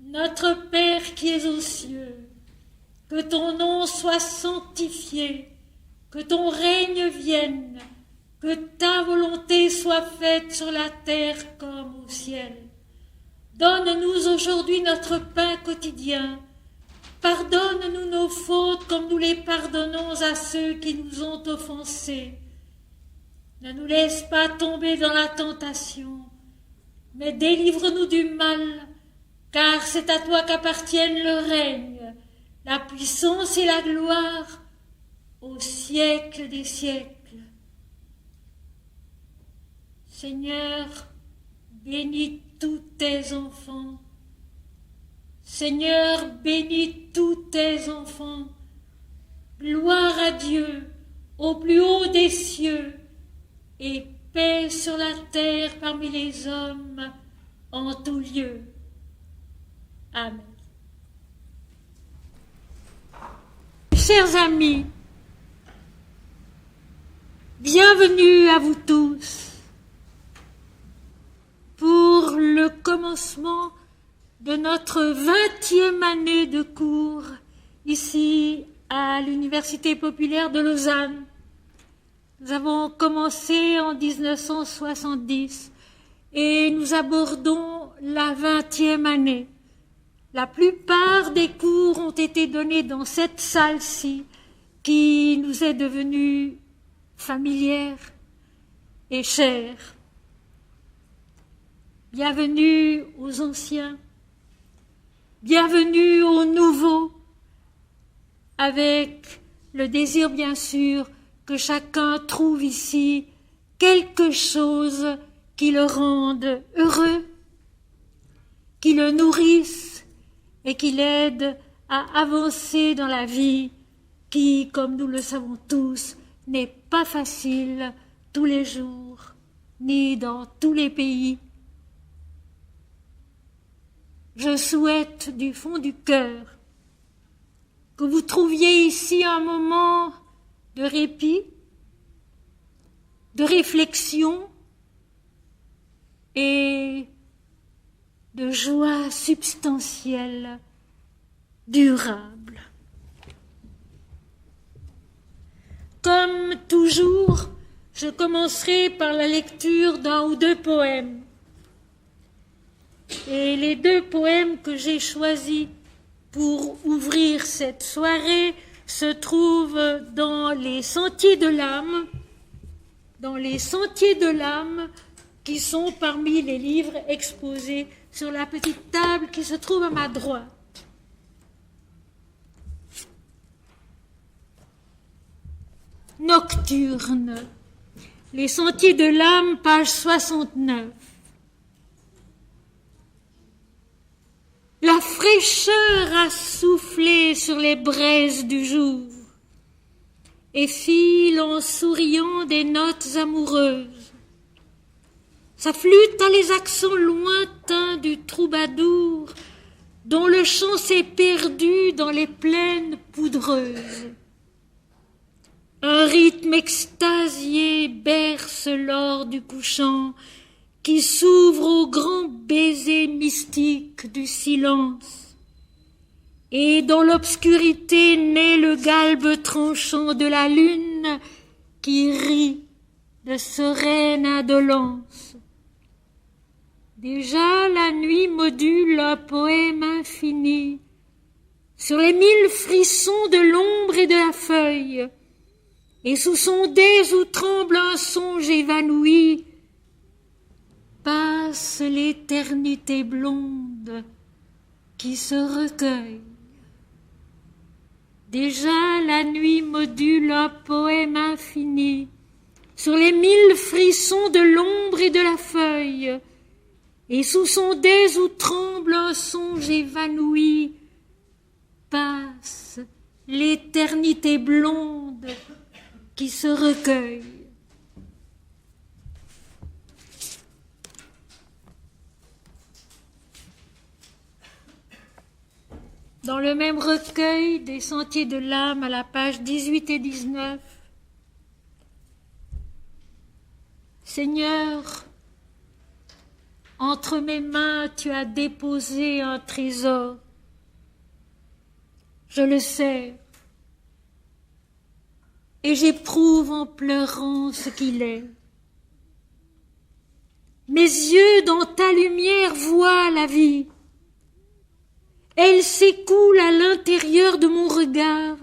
Notre Père qui es aux cieux, que ton nom soit sanctifié, que ton règne vienne, que ta volonté soit faite sur la terre comme au ciel. Donne-nous aujourd'hui notre pain quotidien. Pardonne-nous nos fautes comme nous les pardonnons à ceux qui nous ont offensés. Ne nous laisse pas tomber dans la tentation, mais délivre-nous du mal, car c'est à toi qu'appartiennent le règne, la puissance et la gloire au siècle des siècles. Seigneur, bénis tous tes enfants. Seigneur, bénis tous tes enfants. Gloire à Dieu au plus haut des cieux et paix sur la terre parmi les hommes en tout lieu. Amen. Chers amis, bienvenue à vous tous pour le commencement de notre 20e année de cours ici à l'Université populaire de Lausanne. Nous avons commencé en 1970 et nous abordons la 20e année. La plupart des cours ont été donnés dans cette salle-ci qui nous est devenue familière et chère. Bienvenue aux anciens, bienvenue aux nouveaux, avec le désir bien sûr que chacun trouve ici quelque chose qui le rende heureux, qui le nourrisse et qui l'aide à avancer dans la vie qui, comme nous le savons tous, n'est pas facile tous les jours, ni dans tous les pays. Je souhaite du fond du cœur que vous trouviez ici un moment de répit, de réflexion et de joie substantielle, durable. Comme toujours, je commencerai par la lecture d'un ou deux poèmes. Et les deux poèmes que j'ai choisis pour ouvrir cette soirée se trouvent dans les Sentiers de l'âme, qui sont parmi les livres exposés sur la petite table qui se trouve à ma droite. Nocturne, les Sentiers de l'âme, page 69. La fraîcheur a soufflé sur les braises du jour et file en souriant des notes amoureuses. Sa flûte a les accents lointains du troubadour dont le chant s'est perdu dans les plaines poudreuses. Un rythme extasié berce l'or du couchant qui s'ouvre au grand baiser mystique du silence. Et dans l'obscurité naît le galbe tranchant de la lune qui rit de sereine indolence. Déjà la nuit module un poème infini sur les 1000 frissons de l'ombre et de la feuille, et sous son dais où tremble un songe évanoui, passe l'éternité blonde qui se recueille. Déjà la nuit module un poème infini sur les 1000 frissons de l'ombre et de la feuille, et sous son dais où tremble un songe évanoui, passe l'éternité blonde qui se recueille. Dans le même recueil des Sentiers de l'âme, à la page 18 et 19, Seigneur, Entre mes mains, tu as déposé un trésor. Je le sais. Et j'éprouve en pleurant ce qu'il est. Mes yeux dans ta lumière voient la vie. Elle s'écoule à l'intérieur de mon regard,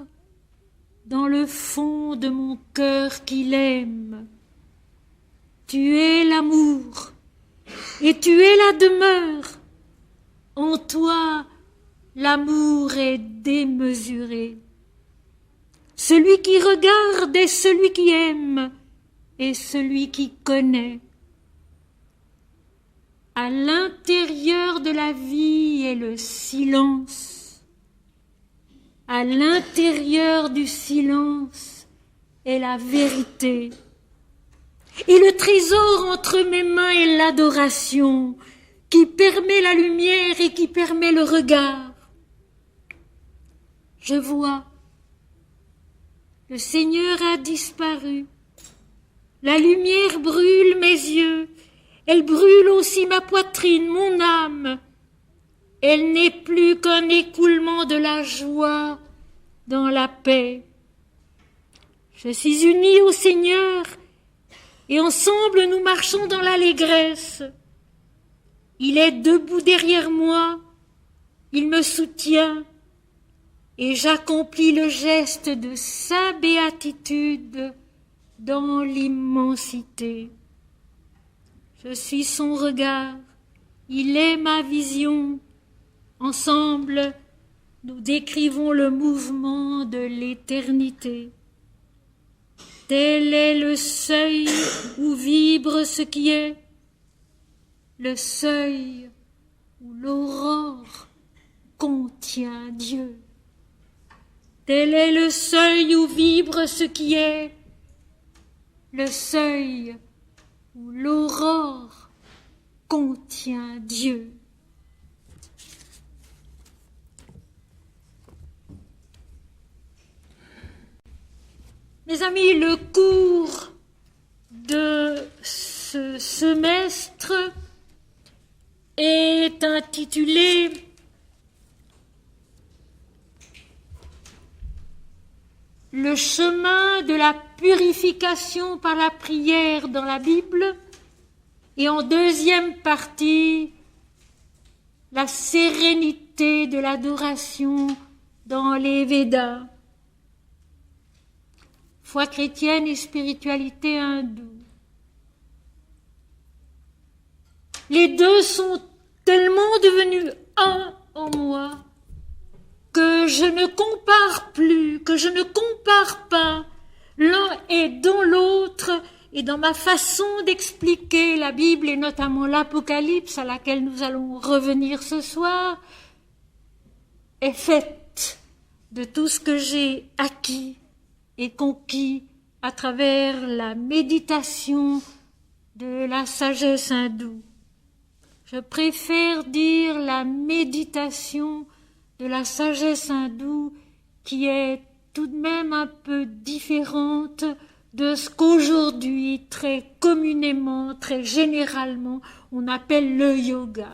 dans le fond de mon cœur qu'il aime. Tu es l'amour, et tu es la demeure. En toi, l'amour est démesuré. Celui qui regarde est celui qui aime, et celui qui connaît. À l'intérieur de la vie est le silence. À l'intérieur du silence est la vérité. Et le trésor entre mes mains est l'adoration qui permet la lumière et qui permet le regard. Je vois. Le Seigneur a disparu. La lumière brûle mes yeux. Elle brûle aussi ma poitrine, mon âme. Elle n'est plus qu'un écoulement de la joie dans la paix. Je suis unie au Seigneur et ensemble nous marchons dans l'allégresse. Il est debout derrière moi, il me soutient et j'accomplis le geste de sa béatitude dans l'immensité. Je suis son regard, il est ma vision. Ensemble, nous décrivons le mouvement de l'éternité. Tel est le seuil où vibre ce qui est, le seuil où l'aurore contient Dieu. Tel est le seuil où vibre ce qui est, le seuil où l'aurore contient Dieu. Mes amis, le cours de ce semestre est intitulé « Le chemin de la purification par la prière dans la Bible » et en deuxième partie, « La sérénité de l'adoration dans les Védas ». Foi chrétienne et spiritualité hindoue. Les deux sont tellement devenus un en moi que je ne compare plus, que je ne compare pas l'un et dans l'autre et dans ma façon d'expliquer la Bible et notamment l'Apocalypse à laquelle nous allons revenir ce soir est faite de tout ce que j'ai acquis et conquis à travers la méditation de la sagesse hindoue. Je préfère dire la méditation de la sagesse hindoue qui est tout de même un peu différente de ce qu'aujourd'hui, très communément, très généralement, on appelle le yoga.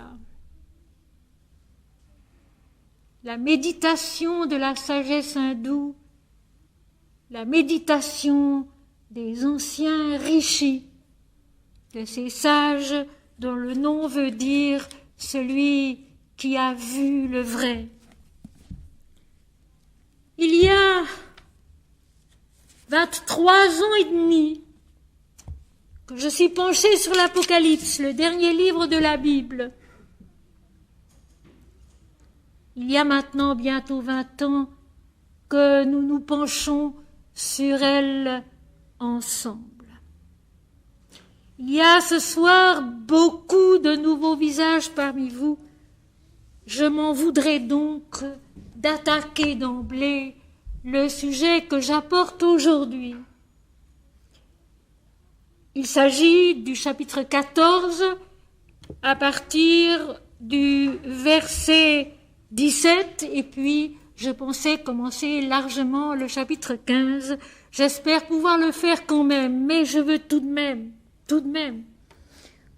La méditation de la sagesse hindoue, la méditation des anciens rishis, de ces sages dont le nom veut dire celui qui a vu le vrai. Il y a 23 ans et demi que je suis penchée sur l'Apocalypse, le dernier livre de la Bible. Il y a maintenant bientôt 20 ans que nous nous penchons sur elle ensemble. Il y a ce soir beaucoup de nouveaux visages parmi vous. Je m'en voudrais donc d'attaquer d'emblée le sujet que j'apporte aujourd'hui. Il s'agit du chapitre 14 à partir du verset 17 et puis je pensais commencer largement le chapitre 15. J'espère pouvoir le faire quand même, mais je veux tout de même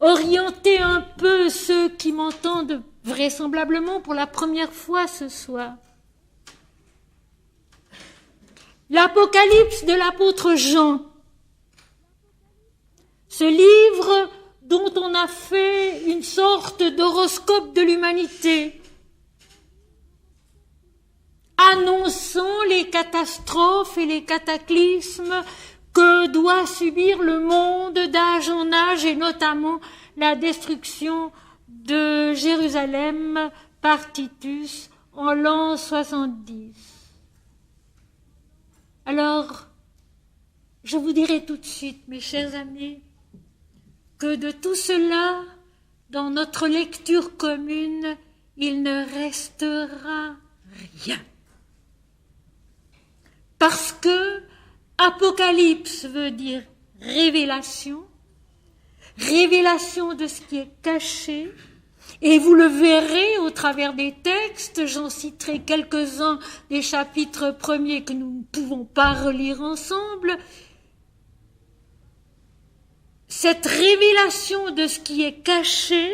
orienter un peu ceux qui m'entendent vraisemblablement pour la première fois ce soir. L'Apocalypse de l'apôtre Jean, ce livre dont on a fait une sorte d'horoscope de l'humanité, annonçant les catastrophes et les cataclysmes que doit subir le monde d'âge en âge, et notamment la destruction de Jérusalem par Titus en l'an 70. Alors, je vous dirai tout de suite, mes chers amis, que de tout cela, dans notre lecture commune, il ne restera rien. Parce que Apocalypse veut dire révélation, révélation de ce qui est caché, et vous le verrez au travers des textes, j'en citerai quelques-uns des chapitres premiers que nous ne pouvons pas relire ensemble. Cette révélation de ce qui est caché,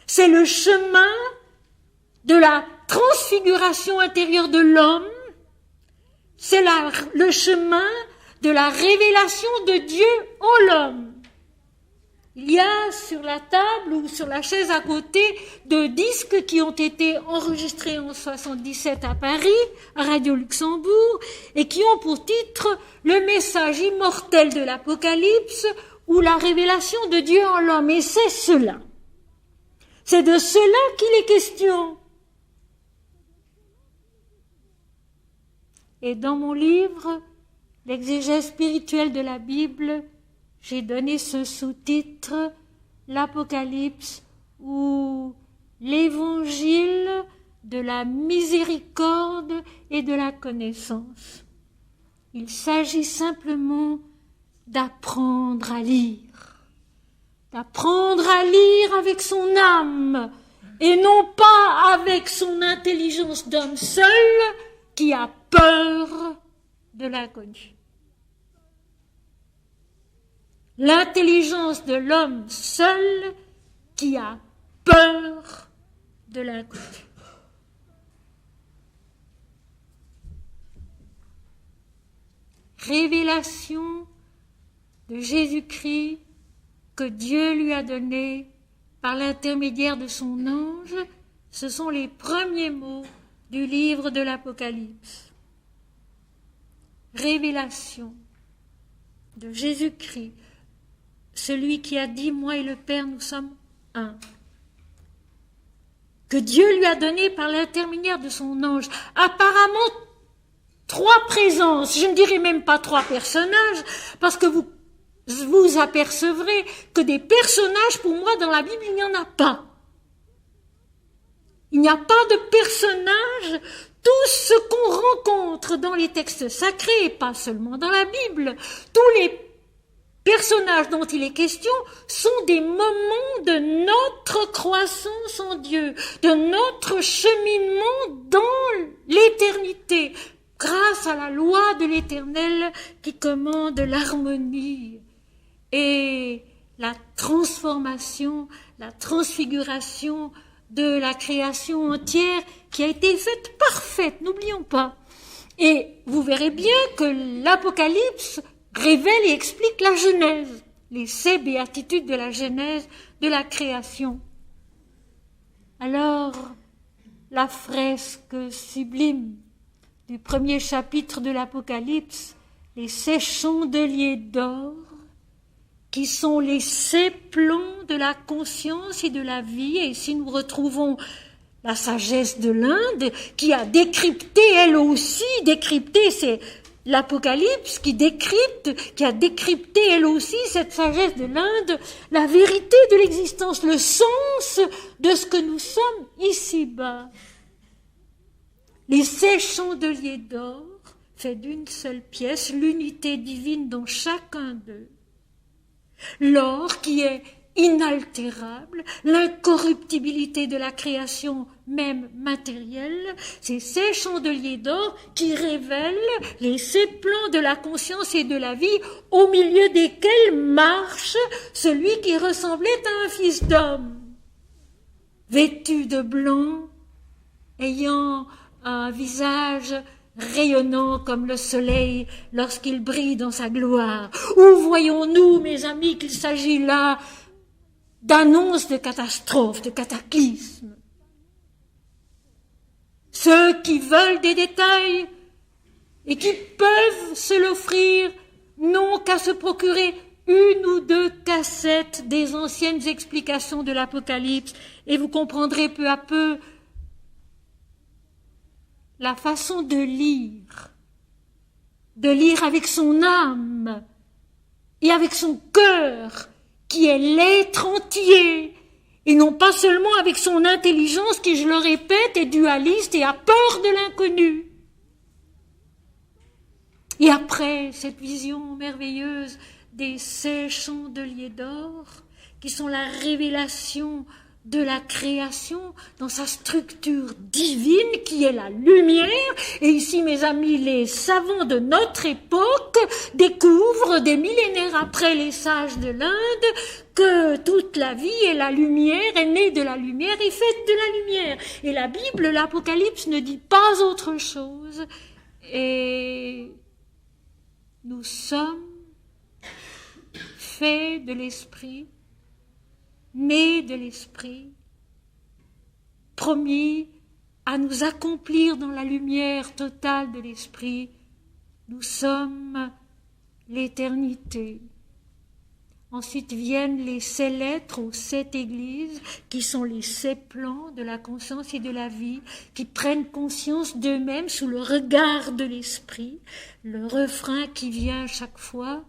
c'est le chemin de la transfiguration intérieure de l'homme, c'est le chemin de la révélation de Dieu en l'homme. Il y a sur la table ou sur la chaise à côté 2 disques qui ont été enregistrés en 77 à Paris, à Radio Luxembourg, et qui ont pour titre « Le message immortel de l'Apocalypse » ou « La révélation de Dieu en l'homme ». Et c'est cela. C'est de cela qu'il est question. Et dans mon livre, l'exégèse spirituelle de la Bible, j'ai donné ce sous-titre, l'Apocalypse ou l'évangile de la miséricorde et de la connaissance. Il s'agit simplement d'apprendre à lire avec son âme et non pas avec son intelligence d'homme seul qui a peur de l'inconnu. L'intelligence de l'homme seul qui a peur de l'inconnu. Révélation de Jésus-Christ que Dieu lui a donnée par l'intermédiaire de son ange, ce sont les premiers mots du livre de l'Apocalypse. Révélation de Jésus-Christ, celui qui a dit « Moi et le Père, nous sommes un », que Dieu lui a donné par l'intermédiaire de son ange. Apparemment, 3 présences, je ne dirais même pas 3 personnages, parce que vous apercevrez que des personnages, pour moi, dans la Bible, il n'y en a pas. Il n'y a pas de personnages. Tout ce qu'on rencontre dans les textes sacrés, et pas seulement dans la Bible, tous les personnages dont il est question sont des moments de notre croissance en Dieu, de notre cheminement dans l'éternité, grâce à la loi de l'Éternel qui commande l'harmonie et la transformation, la transfiguration de la création entière qui a été faite parfaite, n'oublions pas. Et vous verrez bien que l'Apocalypse révèle et explique la Genèse, les 7 béatitudes de la Genèse, de la création. Alors, la fresque sublime du premier chapitre de l'Apocalypse, les 7 chandeliers d'or, qui sont les 7 plombs de la conscience et de la vie. Et ici nous retrouvons la sagesse de l'Inde qui a décrypté, elle aussi, c'est l'Apocalypse qui décrypte, qui a décrypté elle aussi, cette sagesse de l'Inde, la vérité de l'existence, le sens de ce que nous sommes ici-bas. Les 7 chandeliers d'or, faits d'une seule pièce, l'unité divine dans chacun d'eux. L'or qui est inaltérable, l'incorruptibilité de la création même matérielle, c'est ces chandeliers d'or qui révèlent les sept plans de la conscience et de la vie au milieu desquels marche celui qui ressemblait à un fils d'homme, vêtu de blanc, ayant un visage rayonnant comme le soleil lorsqu'il brille dans sa gloire. Où voyons-nous, mes amis, qu'il s'agit là d'annonces de catastrophes, de cataclysmes? Ceux qui veulent des détails et qui peuvent se l'offrir n'ont qu'à se procurer une ou deux cassettes des anciennes explications de l'Apocalypse et vous comprendrez peu à peu la façon de lire avec son âme et avec son cœur, qui est l'être entier, et non pas seulement avec son intelligence qui, je le répète, est dualiste et a peur de l'inconnu. Et après cette vision merveilleuse des 16 chandeliers d'or, qui sont la révélation de la création dans sa structure divine qui est la lumière. Et ici, mes amis, les savants de notre époque découvrent des millénaires après les sages de l'Inde que toute la vie est la lumière, est née de la lumière et faite de la lumière. Et la Bible, l'Apocalypse ne dit pas autre chose. Et nous sommes faits de l'Esprit, nés de l'Esprit, promis à nous accomplir dans la lumière totale de l'Esprit. Nous sommes l'éternité. Ensuite viennent les 7 lettres aux 7 églises, qui sont les 7 plans de la conscience et de la vie, qui prennent conscience d'eux-mêmes sous le regard de l'Esprit. Le refrain qui vient chaque fois,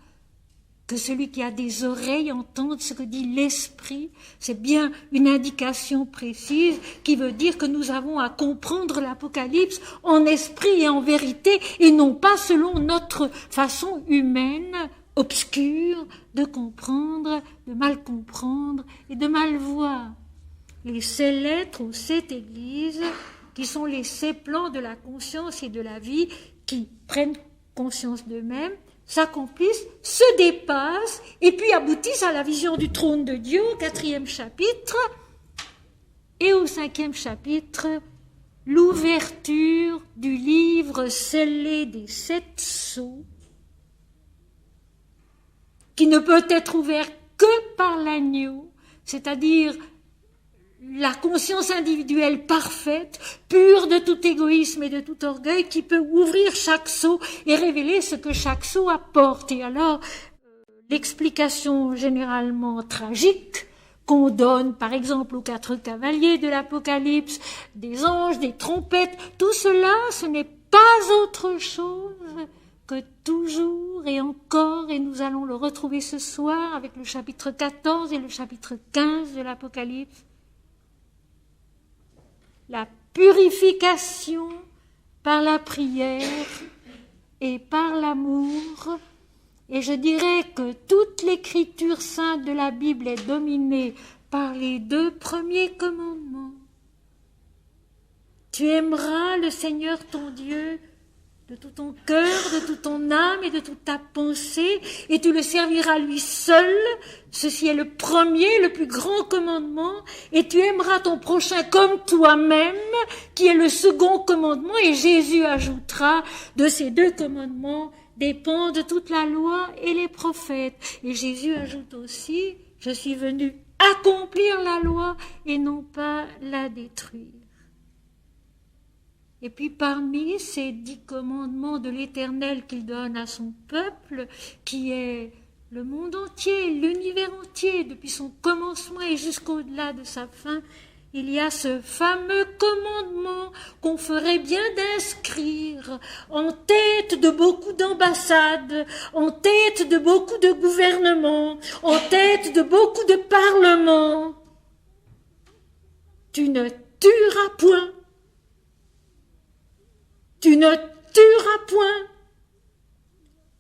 que celui qui a des oreilles entende ce que dit l'Esprit, c'est bien une indication précise qui veut dire que nous avons à comprendre l'Apocalypse en esprit et en vérité, et non pas selon notre façon humaine obscure de comprendre, de mal comprendre et de mal voir. Les 7 lettres aux 7 églises, qui sont les 7 plans de la conscience et de la vie, qui prennent conscience d'eux-mêmes, s'accomplissent, se dépassent et puis aboutissent à la vision du trône de Dieu au 4e chapitre, et au 5e chapitre, l'ouverture du livre scellé des 7 sceaux, qui ne peut être ouvert que par l'agneau, c'est-à-dire la conscience individuelle parfaite, pure de tout égoïsme et de tout orgueil, qui peut ouvrir chaque sceau et révéler ce que chaque sceau apporte. Et alors, l'explication généralement tragique qu'on donne, par exemple, aux 4 cavaliers de l'Apocalypse, des anges, des trompettes, tout cela, ce n'est pas autre chose que toujours et encore, et nous allons le retrouver ce soir avec le chapitre 14 et le chapitre 15 de l'Apocalypse, la purification par la prière et par l'amour. Et je dirais que toute l'écriture sainte de la Bible est dominée par les 2 premiers commandements. Tu aimeras le Seigneur ton Dieu de tout ton cœur, de toute ton âme et de toute ta pensée, et tu le serviras lui seul. Ceci est le premier, le plus grand commandement, et tu aimeras ton prochain comme toi-même, qui est le second commandement, et Jésus ajoutera, de ces 2 commandements dépendent toute la loi et les prophètes. Et Jésus ajoute aussi, je suis venu accomplir la loi et non pas la détruire. Et puis parmi ces 10 commandements de l'Éternel qu'il donne à son peuple, qui est le monde entier, l'univers entier, depuis son commencement et jusqu'au-delà de sa fin, il y a ce fameux commandement qu'on ferait bien d'inscrire en tête de beaucoup d'ambassades, en tête de beaucoup de gouvernements, en tête de beaucoup de parlements. Tu ne tueras point. Tu ne tueras point.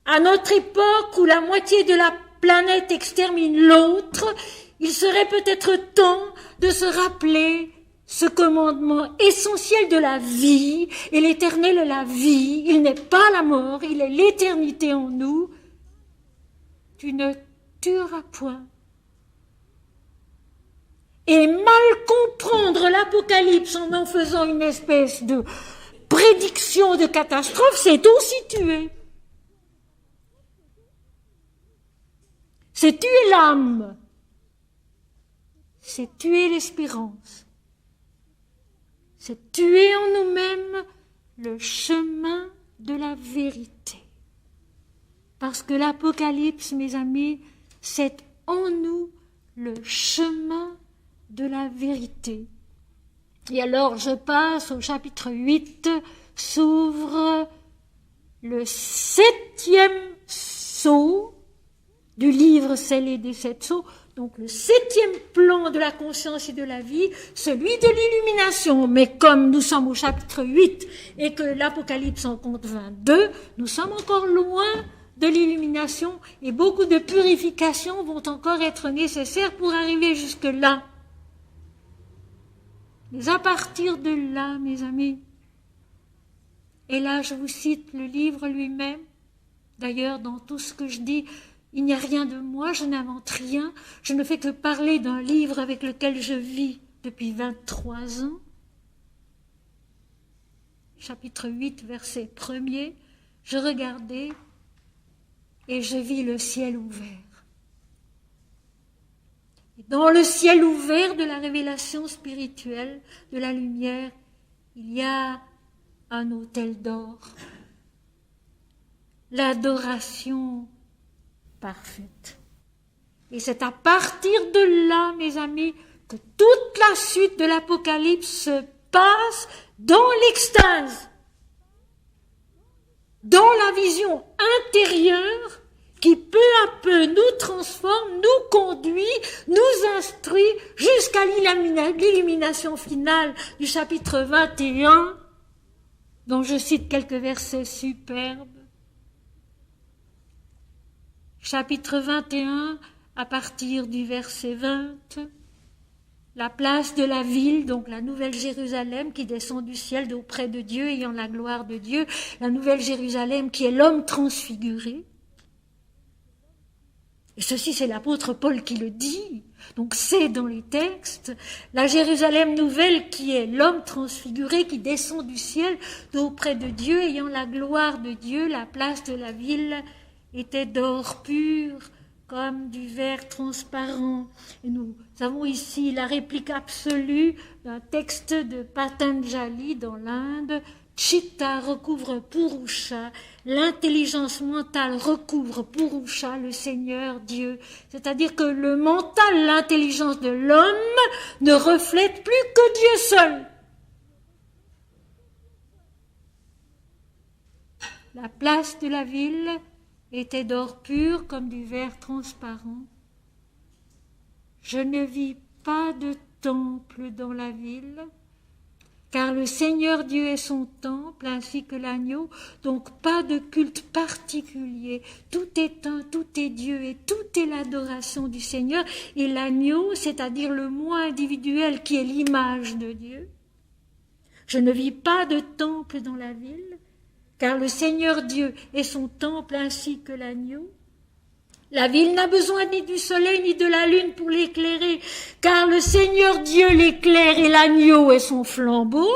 À notre époque où la moitié de la planète extermine l'autre, il serait peut-être temps de se rappeler ce commandement essentiel de la vie, et l'Éternel est la vie, il n'est pas la mort, il est l'éternité en nous. Tu ne tueras point. Et mal comprendre l'Apocalypse en faisant une espèce de prédiction de catastrophe, c'est aussi tuer. C'est tuer l'âme. C'est tuer l'espérance. C'est tuer en nous-mêmes le chemin de la vérité. Parce que l'Apocalypse, mes amis, c'est en nous le chemin de la vérité. Et alors je passe au chapitre 8, s'ouvre le 7e sceau du livre scellé des 7 sceaux, donc le 7e plan de la conscience et de la vie, celui de l'illumination. Mais comme nous sommes au chapitre 8 et que l'Apocalypse en compte 22, nous sommes encore loin de l'illumination et beaucoup de purifications vont encore être nécessaires pour arriver jusque-là. Mais à partir de là, mes amis, et là je vous cite le livre lui-même, d'ailleurs dans tout ce que je dis, il n'y a rien de moi, je n'invente rien, je ne fais que parler d'un livre avec lequel je vis depuis 23 ans. Chapitre 8, verset 1er, je regardais et je vis le ciel ouvert. Et dans le ciel ouvert de la révélation spirituelle, de la lumière, il y a un autel d'or. L'adoration parfaite. Et c'est à partir de là, mes amis, que toute la suite de l'Apocalypse se passe dans l'extase, dans la vision intérieure qui peu à peu nous transforme, nous conduit, nous instruit jusqu'à l'illumination finale du chapitre 21, dont je cite quelques versets superbes. Chapitre 21, à partir du verset 20, la place de la ville, donc la nouvelle Jérusalem qui descend du ciel d'auprès de Dieu, ayant la gloire de Dieu, la nouvelle Jérusalem qui est l'homme transfiguré. Et ceci, c'est l'apôtre Paul qui le dit, donc c'est dans les textes. La Jérusalem nouvelle qui est l'homme transfiguré qui descend du ciel d'auprès de Dieu, ayant la gloire de Dieu, la place de la ville était d'or pur, comme du verre transparent. Et nous avons ici la réplique absolue d'un texte de Patanjali dans l'Inde. Chitta recouvre Purusha, l'intelligence mentale recouvre Purusha, le Seigneur Dieu. C'est-à-dire que le mental, l'intelligence de l'homme ne reflète plus que Dieu seul. La place de la ville était d'or pur comme du verre transparent. Je ne vis pas de temple dans la ville, car le Seigneur Dieu est son temple, ainsi que l'agneau, donc pas de culte particulier. Tout est un, tout est Dieu, et tout est l'adoration du Seigneur. Et l'agneau, c'est-à-dire le moi individuel qui est l'image de Dieu. Je ne vis pas de temple dans la ville, car le Seigneur Dieu est son temple ainsi que l'agneau. La ville n'a besoin ni du soleil ni de la lune pour l'éclairer, car le Seigneur Dieu l'éclaire et l'agneau est son flambeau.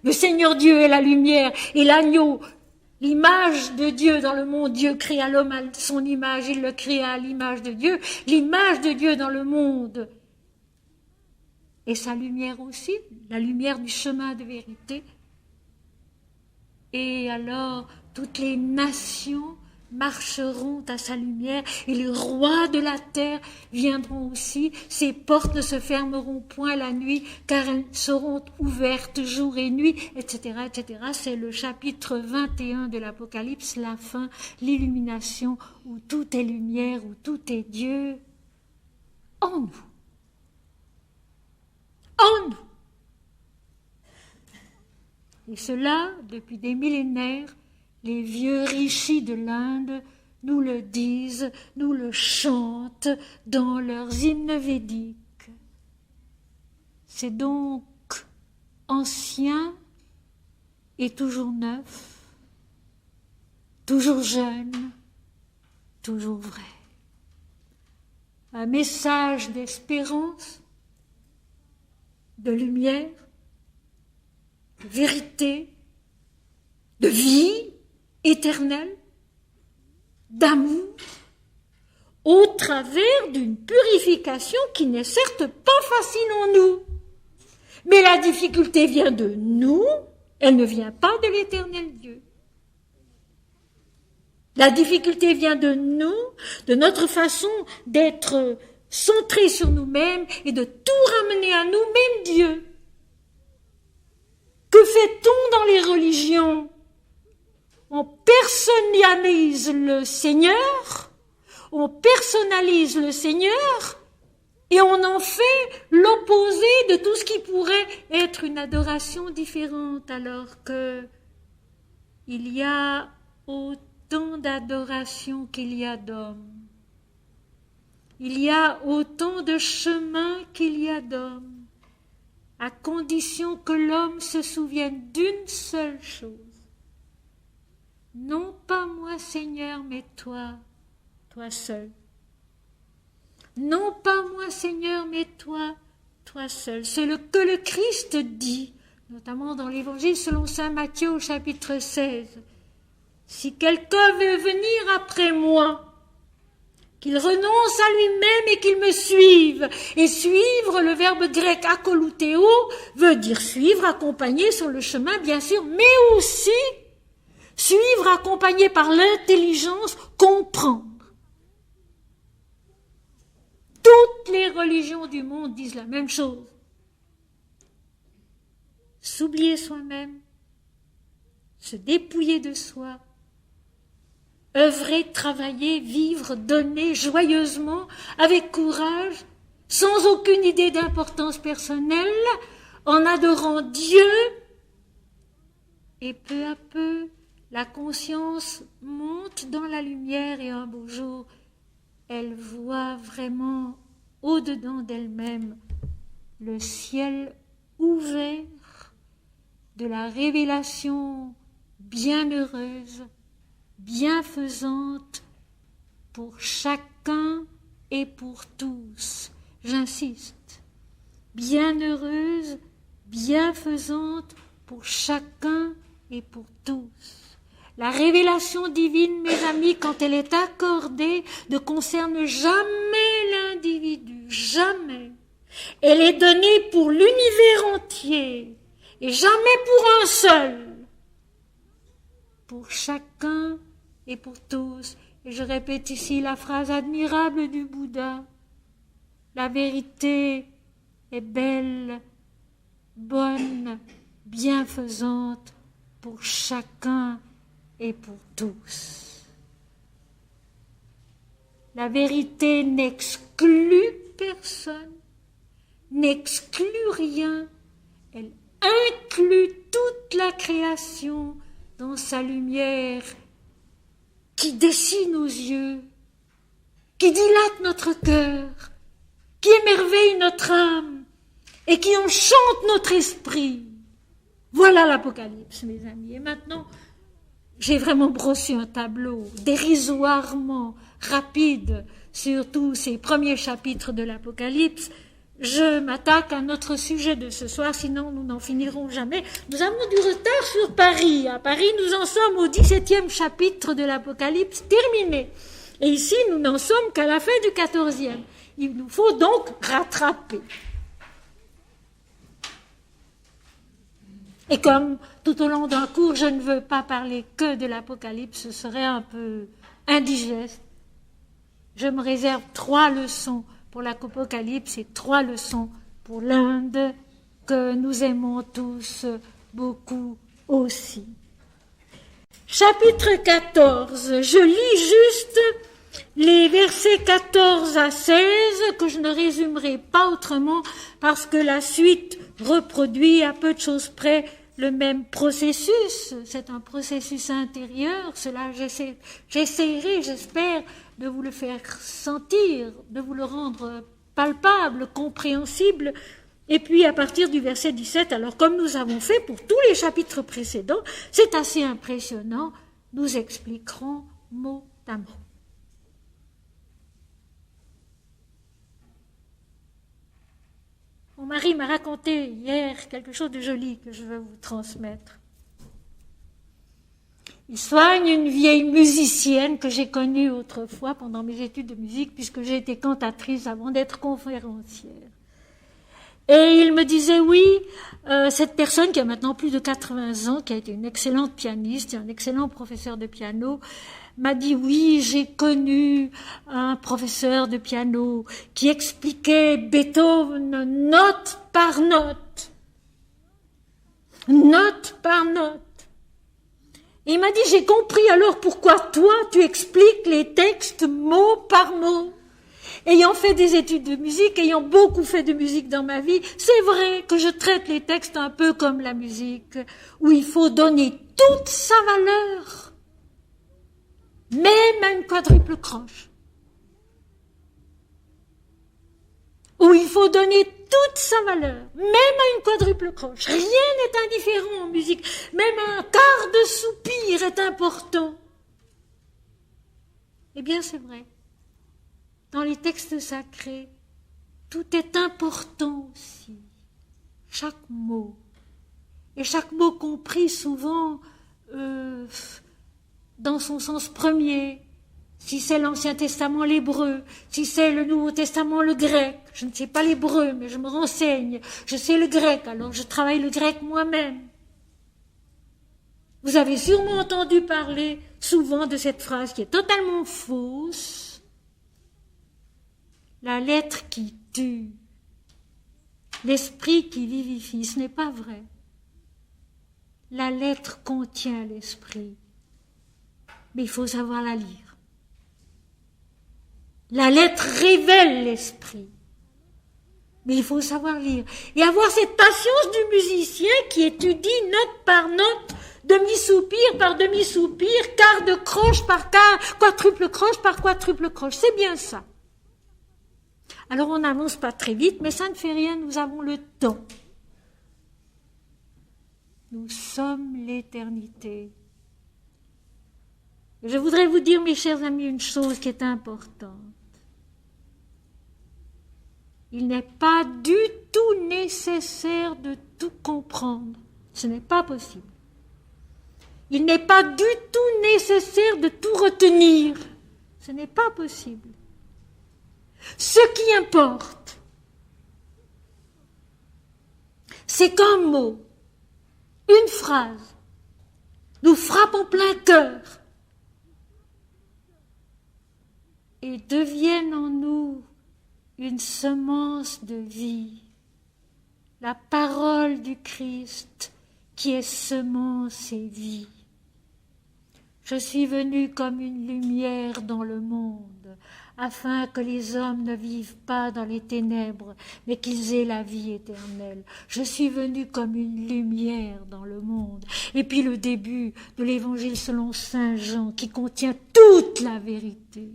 Le Seigneur Dieu est la lumière et l'agneau, l'image de Dieu dans le monde. Dieu créa l'homme à son image, il le créa à l'image de Dieu. L'image de Dieu dans le monde et sa lumière aussi, la lumière du chemin de vérité. Et alors, toutes les nations marcheront à sa lumière et les rois de la terre viendront aussi. Ses portes ne se fermeront point la nuit, car elles seront ouvertes jour et nuit, etc., etc. C'est le chapitre 21 de l'Apocalypse, la fin, l'illumination, où tout est lumière, où tout est Dieu en nous. En nous. Et cela, depuis des millénaires, les vieux rishis de l'Inde nous le disent, nous le chantent dans leurs hymnes védiques. C'est donc ancien et toujours neuf, toujours jeune, toujours vrai. Un message d'espérance, de lumière, de vérité, de vie éternelle, d'amour, au travers d'une purification qui n'est certes pas facile en nous. Mais la difficulté vient de nous, elle ne vient pas de l'Éternel Dieu. La difficulté vient de nous, de notre façon d'être centrés sur nous-mêmes et de tout ramener à nous, même Dieu. Que fait-on dans les religions? On personnalise le Seigneur, et on en fait l'opposé de tout ce qui pourrait être une adoration différente, alors que il y a autant d'adoration qu'il y a d'hommes. Il y a autant de chemins qu'il y a d'hommes, à condition que l'homme se souvienne d'une seule chose. Non pas moi, Seigneur, mais toi, toi seul. Non pas moi, Seigneur, mais toi, toi seul. C'est que le Christ dit, notamment dans l'Évangile selon saint Matthieu au chapitre 16. Si quelqu'un veut venir après moi, qu'il renonce à lui-même et qu'il me suive. Et suivre, le verbe grec akolutéo, veut dire suivre, accompagner sur le chemin, bien sûr, mais aussi suivre, accompagné par l'intelligence, comprendre. Toutes les religions du monde disent la même chose. S'oublier soi-même, se dépouiller de soi, œuvrer, travailler, vivre, donner joyeusement, avec courage, sans aucune idée d'importance personnelle, en adorant Dieu. Et peu à peu, la conscience monte dans la lumière et un beau jour, elle voit vraiment au-dedans d'elle-même le ciel ouvert de la révélation bienheureuse, bienfaisante pour chacun et pour tous. J'insiste, bienheureuse, bienfaisante pour chacun et pour tous. La révélation divine, mes amis, quand elle est accordée, ne concerne jamais l'individu, jamais. Elle est donnée pour l'univers entier et jamais pour un seul. Pour chacun et pour tous. Et je répète ici la phrase admirable du Bouddha. La vérité est belle, bonne, bienfaisante pour chacun et pour tous. La vérité n'exclut personne, n'exclut rien. Elle inclut toute la création dans sa lumière qui dessine nos yeux, qui dilate notre cœur, qui émerveille notre âme et qui enchante notre esprit. Voilà l'Apocalypse, mes amis. Et maintenant, j'ai vraiment brossé un tableau dérisoirement rapide sur tous ces premiers chapitres de l'Apocalypse. Je m'attaque à notre sujet de ce soir, sinon nous n'en finirons jamais. Nous avons du retard sur Paris. À Paris, nous en sommes au 17e chapitre de l'Apocalypse terminé. Et ici, nous n'en sommes qu'à la fin du 14e. Il nous faut donc rattraper. Et comme tout au long d'un cours, je ne veux pas parler que de l'Apocalypse, ce serait un peu indigeste. Je me réserve 3 leçons pour l'Apocalypse et 3 leçons pour l'Inde, que nous aimons tous beaucoup aussi. Chapitre 14, je lis juste les versets 14 à 16, que je ne résumerai pas autrement, parce que la suite reproduit à peu de choses près le même processus, c'est un processus intérieur, cela j'essaierai, j'espère, de vous le faire sentir, de vous le rendre palpable, compréhensible. Et puis à partir du verset 17, alors comme nous avons fait pour tous les chapitres précédents, c'est assez impressionnant, nous expliquerons mot à mot. Mon mari m'a raconté hier quelque chose de joli que je veux vous transmettre. Il soigne une vieille musicienne que j'ai connue autrefois pendant mes études de musique, puisque j'ai été cantatrice avant d'être conférencière. Et il me disait, oui, cette personne qui a maintenant plus de 80 ans, qui a été une excellente pianiste et un excellent professeur de piano, m'a dit, oui, j'ai connu un professeur de piano qui expliquait Beethoven note par note. Note par note. Et il m'a dit, j'ai compris alors pourquoi toi, tu expliques les textes mot par mot. Ayant fait des études de musique, ayant beaucoup fait de musique dans ma vie, c'est vrai que je traite les textes un peu comme la musique, où il faut donner toute sa valeur, même à une quadruple croche. Où il faut donner toute sa valeur, même à une quadruple croche. Rien n'est indifférent en musique, même un quart de soupir est important. Eh bien, c'est vrai. Dans les textes sacrés, tout est important aussi. Chaque mot. Et chaque mot compris souvent dans son sens premier. Si c'est l'Ancien Testament, l'hébreu. Si c'est le Nouveau Testament, le grec. Je ne sais pas l'hébreu, mais je me renseigne. Je sais le grec, alors je travaille le grec moi-même. Vous avez sûrement entendu parler souvent de cette phrase qui est totalement fausse. La lettre qui tue, l'esprit qui vivifie, ce n'est pas vrai. La lettre contient l'esprit, mais il faut savoir la lire. La lettre révèle l'esprit, mais il faut savoir lire. Et avoir cette patience du musicien qui étudie note par note, demi-soupir par demi-soupir, quart de croche par quart, quadruple croche par quadruple croche. C'est bien ça. Alors on n'avance pas très vite, mais ça ne fait rien, nous avons le temps. Nous sommes l'éternité. Je voudrais vous dire, mes chers amis, une chose qui est importante. Il n'est pas du tout nécessaire de tout comprendre. Ce n'est pas possible. Il n'est pas du tout nécessaire de tout retenir. Ce n'est pas possible. Ce qui importe, c'est qu'un mot, une phrase, nous frappe en plein cœur et devienne en nous une semence de vie, la parole du Christ qui est semence et vie. Je suis venu comme une lumière dans le monde, afin que les hommes ne vivent pas dans les ténèbres, mais qu'ils aient la vie éternelle. Je suis venu comme une lumière dans le monde. Et puis le début de l'évangile selon saint Jean, qui contient toute la vérité.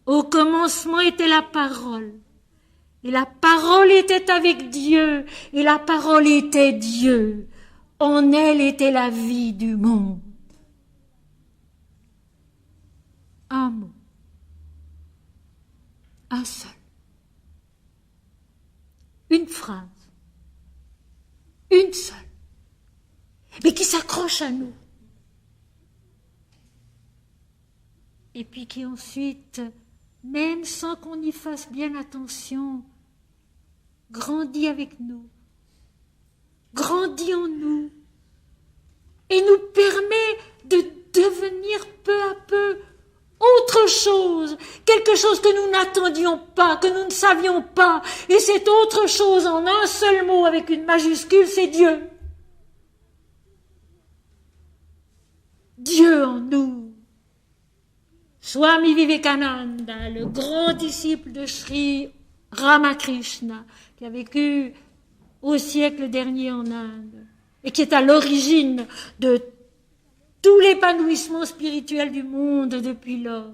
Au commencement était la parole, et la parole était avec Dieu, et la parole était Dieu. En elle était la vie du monde. Un mot. Un seul. Une phrase. Une seule. Mais qui s'accroche à nous. Et puis qui ensuite, même sans qu'on y fasse bien attention, grandit avec nous. Grandit en nous. Et nous permet de devenir peu à peu autre chose, quelque chose que nous n'attendions pas, que nous ne savions pas. Et cette autre chose, en un seul mot avec une majuscule, c'est Dieu. Dieu en nous. Swami Vivekananda, le grand disciple de Sri Ramakrishna, qui a vécu au siècle dernier en Inde, et qui est à l'origine de tout l'épanouissement spirituel du monde depuis lors,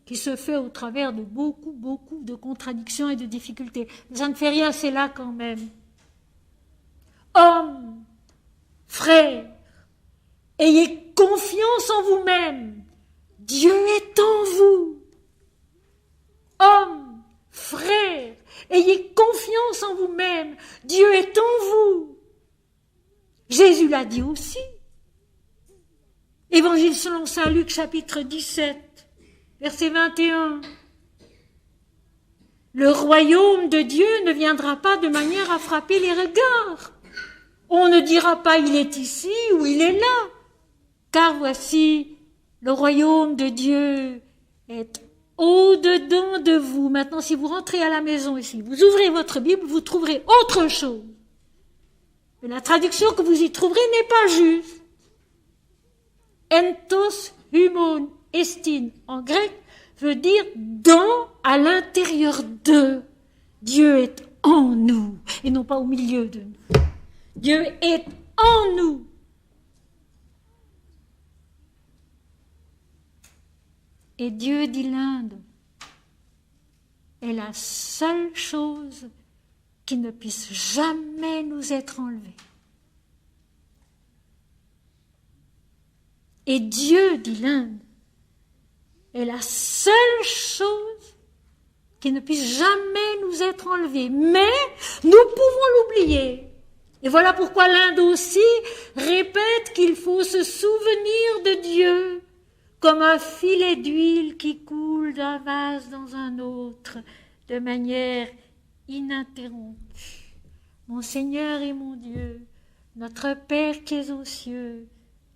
qui se fait au travers de beaucoup de contradictions et de difficultés. Mais ça ne fait rien, c'est là quand même. Hommes, frères, ayez confiance en vous-même. Dieu est en vous. Hommes, frères, ayez confiance en vous-même. Dieu est en vous. Jésus l'a dit aussi. Évangile selon saint Luc, chapitre 17, verset 21. Le royaume de Dieu ne viendra pas de manière à frapper les regards. On ne dira pas il est ici ou il est là, car voici, le royaume de Dieu est au-dedans de vous. Maintenant, si vous rentrez à la maison ici, vous ouvrez votre Bible, vous trouverez autre chose. Mais la traduction que vous y trouverez n'est pas juste. Entos humon estin en grec veut dire dans, à l'intérieur de. Dieu est en nous et non pas au milieu de nous. Dieu est en nous. Et Dieu, dit l'Inde, est la seule chose qui ne puisse jamais nous être enlevée. Et Dieu, dit l'Inde, est la seule chose qui ne puisse jamais nous être enlevée. Mais nous pouvons l'oublier. Et voilà pourquoi l'Inde aussi répète qu'il faut se souvenir de Dieu comme un filet d'huile qui coule d'un vase dans un autre de manière ininterrompue. Mon Seigneur et mon Dieu, notre Père qui es aux cieux,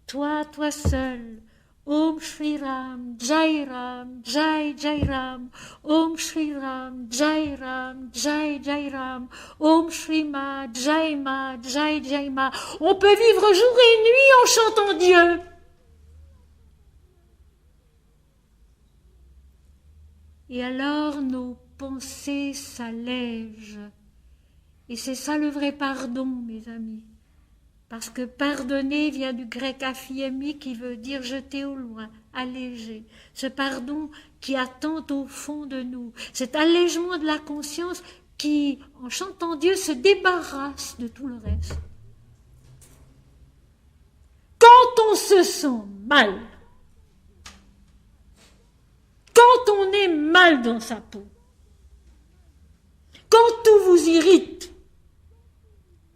toi seul, Om Shri Ram, Jai Ram, Jai Jai Ram, Om Shri Ram, Jai Ram, Jai Jai Ram, Om Shri Ma, Jai Jai Ma. On peut vivre jour et nuit en chantant Dieu. Et alors nos pensées s'allègent. Et c'est ça le vrai pardon, mes amis. Parce que pardonner vient du grec aphiemi qui veut dire jeter au loin, alléger. Ce pardon qui attend au fond de nous. Cet allègement de la conscience qui, en chantant Dieu, se débarrasse de tout le reste. Quand on se sent mal, quand on est mal dans sa peau, quand tout vous irrite,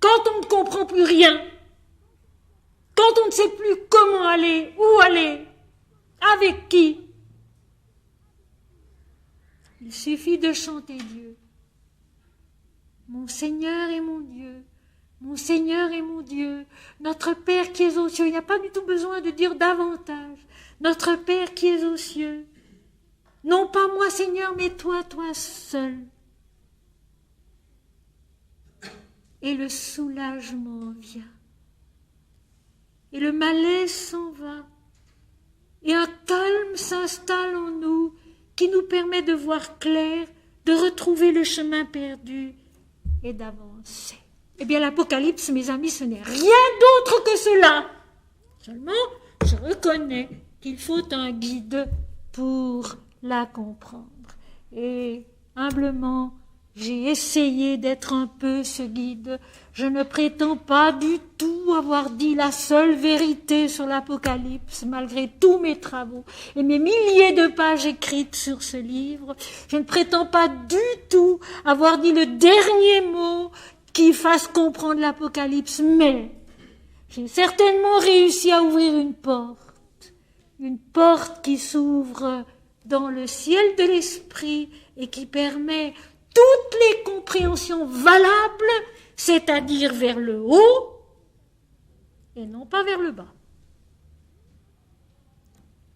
quand on ne comprend plus rien, quand on ne sait plus comment aller, où aller, avec qui, il suffit de chanter Dieu. Mon Seigneur et mon Dieu, mon Seigneur et mon Dieu, notre Père qui es aux cieux. Il n'y a pas du tout besoin de dire davantage. Notre Père qui es aux cieux. Non pas moi, Seigneur, mais toi seul. Et le soulagement vient. Et le malaise s'en va. Et un calme s'installe en nous qui nous permet de voir clair, de retrouver le chemin perdu et d'avancer. Eh bien, l'Apocalypse, mes amis, ce n'est rien d'autre que cela. Seulement, je reconnais qu'il faut un guide pour la comprendre. Et humblement, j'ai essayé d'être un peu ce guide. Je ne prétends pas du tout avoir dit la seule vérité sur l'Apocalypse, malgré tous mes travaux et mes milliers de pages écrites sur ce livre. Je ne prétends pas du tout avoir dit le dernier mot qui fasse comprendre l'Apocalypse, mais j'ai certainement réussi à ouvrir une porte qui s'ouvre dans le ciel de l'esprit et qui permet toutes les compréhensions valables, c'est-à-dire vers le haut et non pas vers le bas.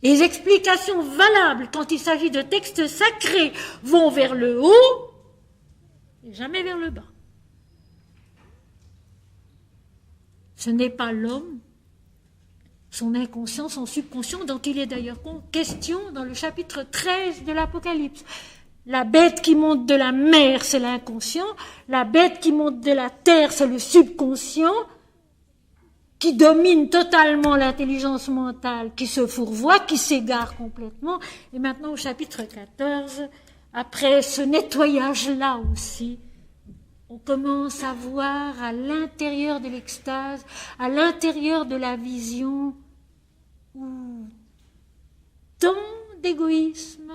Les explications valables quand il s'agit de textes sacrés vont vers le haut et jamais vers le bas. Ce n'est pas l'homme, son inconscient, son subconscient, dont il est d'ailleurs question dans le chapitre 13 de l'Apocalypse. La bête qui monte de la mer, c'est l'inconscient. La bête qui monte de la terre, c'est le subconscient, qui domine totalement l'intelligence mentale, qui se fourvoie, qui s'égare complètement. Et maintenant, au chapitre 14, après ce nettoyage-là aussi, on commence à voir à l'intérieur de l'extase, à l'intérieur de la vision, où tant d'égoïsme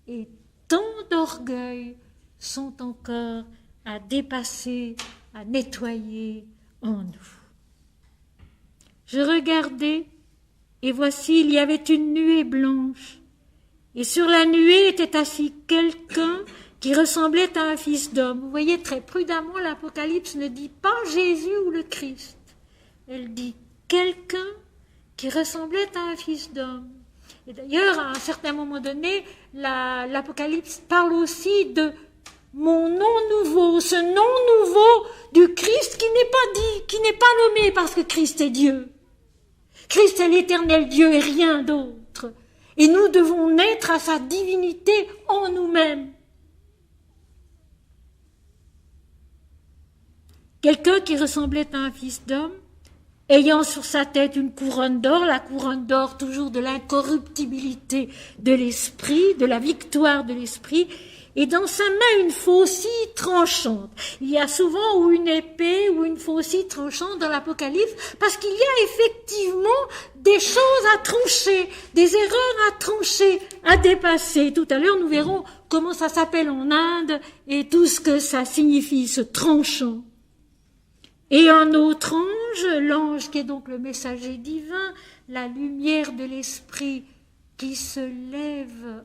et tant d'orgueil sont encore à dépasser, à nettoyer en nous. Je regardais, et voici, il y avait une nuée blanche, et sur la nuée était assis quelqu'un qui ressemblait à un fils d'homme. Vous voyez, très prudemment, l'Apocalypse ne dit pas Jésus ou le Christ. Elle dit quelqu'un qui ressemblait à un fils d'homme. Et d'ailleurs, à un certain moment donné, l'Apocalypse parle aussi de mon nom nouveau, ce nom nouveau du Christ qui n'est pas dit, qui n'est pas nommé parce que Christ est Dieu. Christ est l'éternel Dieu et rien d'autre. Et nous devons naître à sa divinité en nous-mêmes. Quelqu'un qui ressemblait à un fils d'homme, ayant sur sa tête une couronne d'or, la couronne d'or toujours de l'incorruptibilité de l'esprit, de la victoire de l'esprit, et dans sa main une faucille tranchante. Il y a souvent ou une épée ou une faucille tranchante dans l'Apocalypse, parce qu'il y a effectivement des choses à trancher, des erreurs à trancher, à dépasser. Tout à l'heure, nous verrons comment ça s'appelle en Inde et tout ce que ça signifie, ce tranchant. Et un autre ange, l'ange qui est donc le messager divin, la lumière de l'esprit qui se lève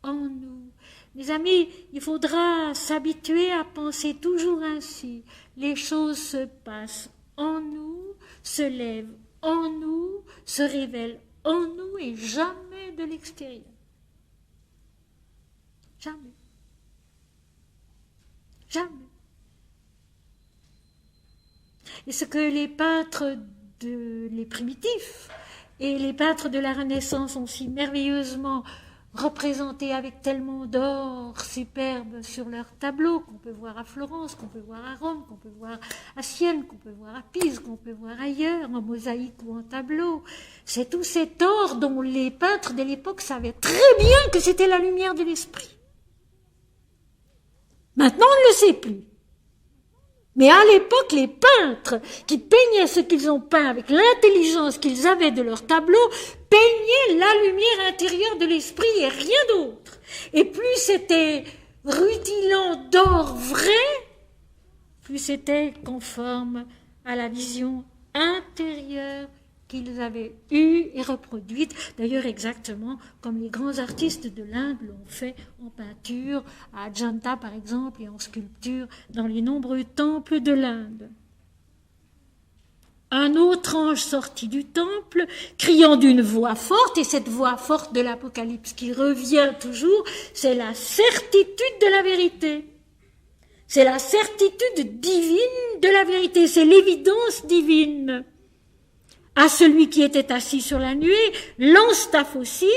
en nous. Mes amis, il faudra s'habituer à penser toujours ainsi. Les choses se passent en nous, se lèvent en nous, se révèlent en nous et jamais de l'extérieur. Jamais. Jamais. Et ce que les peintres, les primitifs et les peintres de la Renaissance ont si merveilleusement représenté avec tellement d'or superbe sur leurs tableaux, qu'on peut voir à Florence, qu'on peut voir à Rome, qu'on peut voir à Sienne, qu'on peut voir à Pise, qu'on peut voir ailleurs, en mosaïque ou en tableau. C'est tout cet or dont les peintres de l'époque savaient très bien que c'était la lumière de l'esprit. Maintenant, on ne le sait plus. Mais à l'époque, les peintres qui peignaient ce qu'ils ont peint avec l'intelligence qu'ils avaient de leur tableau, peignaient la lumière intérieure de l'esprit et rien d'autre. Et plus c'était rutilant d'or vrai, plus c'était conforme à la vision intérieure qu'ils avaient eue et reproduite, d'ailleurs exactement comme les grands artistes de l'Inde l'ont fait en peinture, à Ajanta par exemple, et en sculpture dans les nombreux temples de l'Inde. Un autre ange sortit du temple, criant d'une voix forte, et cette voix forte de l'Apocalypse qui revient toujours, c'est la certitude de la vérité. C'est la certitude divine de la vérité, c'est l'évidence divine. À celui qui était assis sur la nuée, lance ta faucille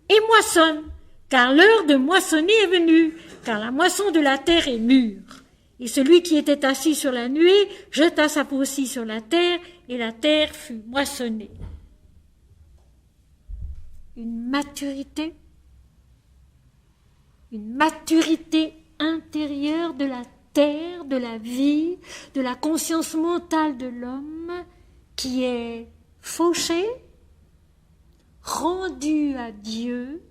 et moissonne, car l'heure de moissonner est venue, car la moisson de la terre est mûre. Et celui qui était assis sur la nuée jeta sa faucille sur la terre, et la terre fut moissonnée. Une maturité intérieure de la terre, de la vie, de la conscience mentale de l'homme, qui est fauché, rendu à Dieu,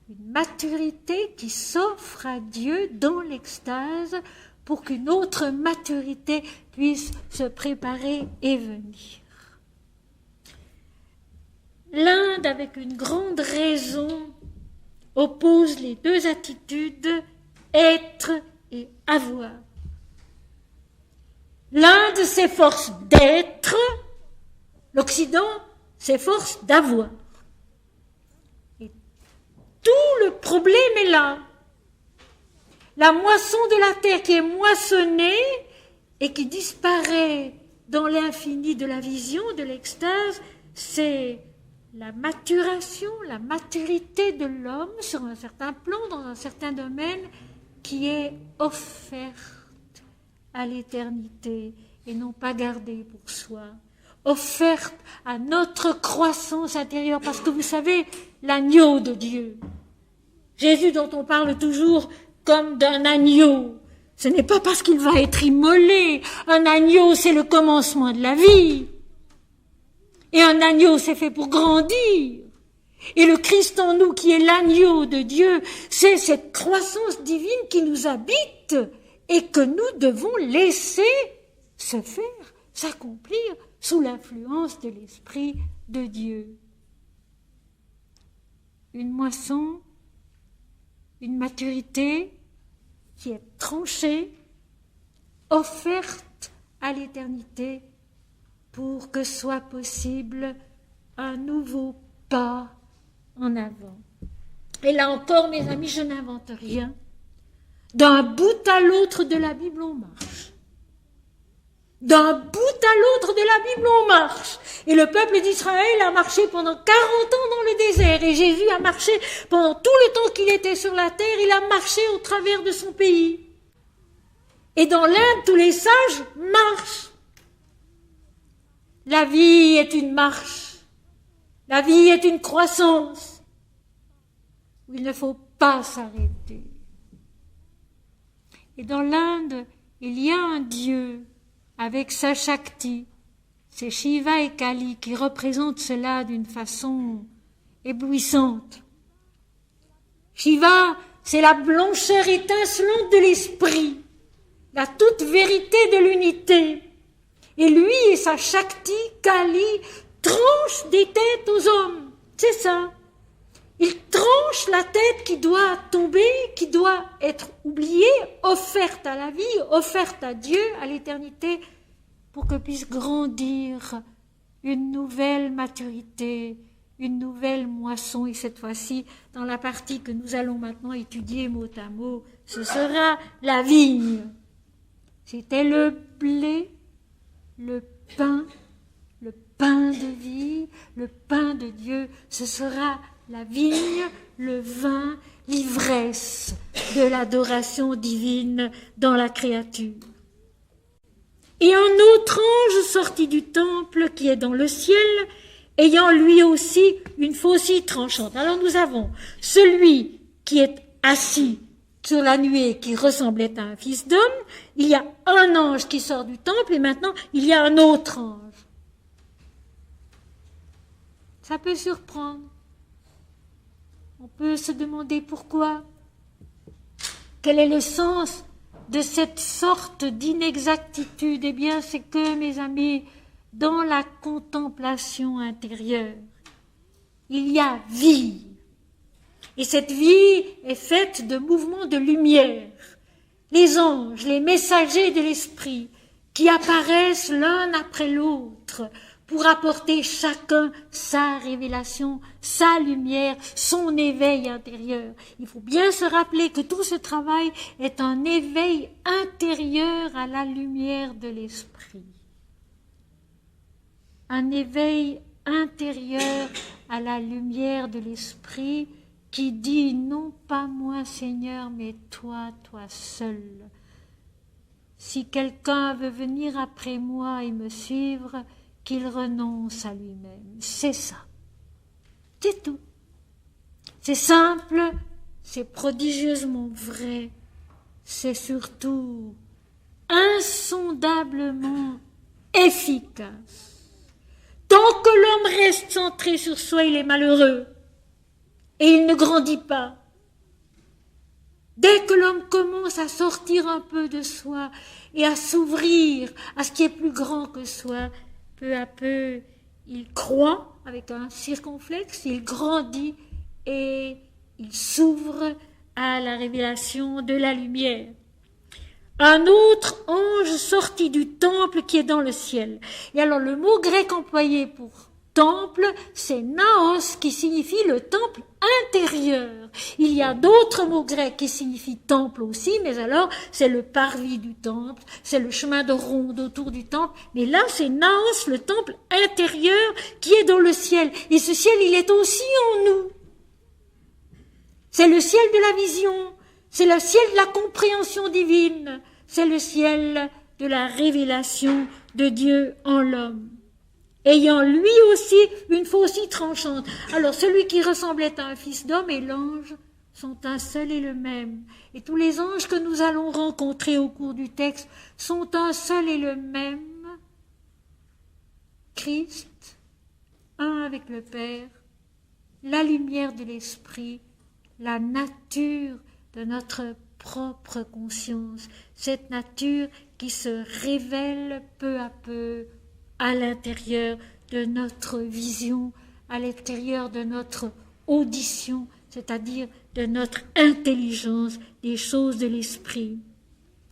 une maturité qui s'offre à Dieu dans l'extase pour qu'une autre maturité puisse se préparer et venir. L'Inde, avec une grande raison, oppose les deux attitudes, être et avoir. L'Inde s'efforce d'être, l'Occident s'efforce d'avoir. Et tout le problème est là. La moisson de la terre qui est moissonnée et qui disparaît dans l'infini de la vision, de l'extase, c'est la maturation, la maturité de l'homme sur un certain plan, dans un certain domaine, qui est offerte à l'éternité et non pas gardée pour soi, offerte à notre croissance intérieure, parce que vous savez, l'agneau de Dieu, Jésus dont on parle toujours comme d'un agneau, ce n'est pas parce qu'il va être immolé, un agneau c'est le commencement de la vie, et un agneau c'est fait pour grandir. Et le Christ en nous, qui est l'agneau de Dieu, c'est cette croissance divine qui nous habite et que nous devons laisser se faire, s'accomplir sous l'influence de l'Esprit de Dieu. Une moisson, une maturité qui est tranchée, offerte à l'éternité pour que soit possible un nouveau pas en avant. Et là encore, mes amis, je n'invente rien. D'un bout à l'autre de la Bible, on marche. D'un bout à l'autre de la Bible, on marche. Et le peuple d'Israël a marché pendant 40 ans dans le désert. Et Jésus a marché pendant tout le temps qu'il était sur la terre. Il a marché au travers de son pays. Et dans l'Inde, tous les sages marchent. La vie est une marche. La vie est une croissance où il ne faut pas s'arrêter. Et dans l'Inde, il y a un dieu avec sa Shakti, c'est Shiva et Kali qui représentent cela d'une façon éblouissante. Shiva, c'est la blancheur étincelante de l'esprit, la toute vérité de l'unité. Et lui et sa Shakti, Kali, tranche des têtes aux hommes, c'est ça. Il tranche la tête qui doit tomber, qui doit être oubliée, offerte à la vie, offerte à Dieu, à l'éternité, pour que puisse grandir une nouvelle maturité, une nouvelle moisson. Et cette fois-ci, dans la partie que nous allons maintenant étudier mot à mot, ce sera la vigne. C'était le blé, le pain de vie, le pain de Dieu, ce sera la vigne, le vin, l'ivresse de l'adoration divine dans la créature. Et un autre ange sortit du temple qui est dans le ciel, ayant lui aussi une faucille tranchante. Alors nous avons celui qui est assis sur la nuée qui ressemblait à un fils d'homme, il y a un ange qui sort du temple et maintenant il y a un autre ange. Ça peut surprendre. On peut se demander pourquoi. Quel est le sens de cette sorte d'inexactitude? Eh bien, c'est que, mes amis, dans la contemplation intérieure, il y a vie. Et cette vie est faite de mouvements de lumière. Les anges, les messagers de l'esprit, qui apparaissent l'un après l'autre, pour apporter chacun sa révélation, sa lumière, son éveil intérieur. Il faut bien se rappeler que tout ce travail est un éveil intérieur à la lumière de l'esprit. Un éveil intérieur à la lumière de l'esprit qui dit non pas moi Seigneur, mais toi, toi seul. Si quelqu'un veut venir après moi et me suivre, qu'il renonce à lui-même. C'est ça. C'est tout. C'est simple, c'est prodigieusement vrai, c'est surtout insondablement efficace. Tant que l'homme reste centré sur soi, il est malheureux et il ne grandit pas. Dès que l'homme commence à sortir un peu de soi et à s'ouvrir à ce qui est plus grand que soi, peu à peu, il croît avec un circonflexe, il grandit et il s'ouvre à la révélation de la lumière. Un autre ange sortit du temple qui est dans le ciel. Et alors le mot grec employé pour temple, c'est naos qui signifie le temple intérieur. Il y a d'autres mots grecs qui signifient temple aussi, mais alors c'est le parvis du temple, c'est le chemin de ronde autour du temple, mais là c'est naos, le temple intérieur qui est dans le ciel. Et ce ciel, il est aussi en nous. C'est le ciel de la vision, c'est le ciel de la compréhension divine, c'est le ciel de la révélation de Dieu en l'homme, ayant lui aussi une faucille tranchante. Alors celui qui ressemblait à un fils d'homme et l'ange sont un seul et le même. Et tous les anges que nous allons rencontrer au cours du texte sont un seul et le même. Christ, un avec le Père, la lumière de l'Esprit, la nature de notre propre conscience, cette nature qui se révèle peu à peu à l'intérieur de notre vision, à l'intérieur de notre audition, c'est-à-dire de notre intelligence des choses de l'esprit.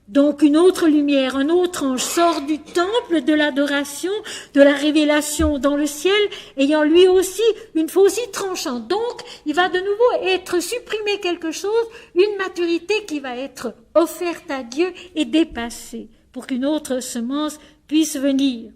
Donc une autre lumière, un autre ange sort du temple de l'adoration, de la révélation dans le ciel, ayant lui aussi une faucille tranchante. Donc il va de nouveau être supprimé quelque chose, une maturité qui va être offerte à Dieu et dépassée pour qu'une autre semence puisse venir.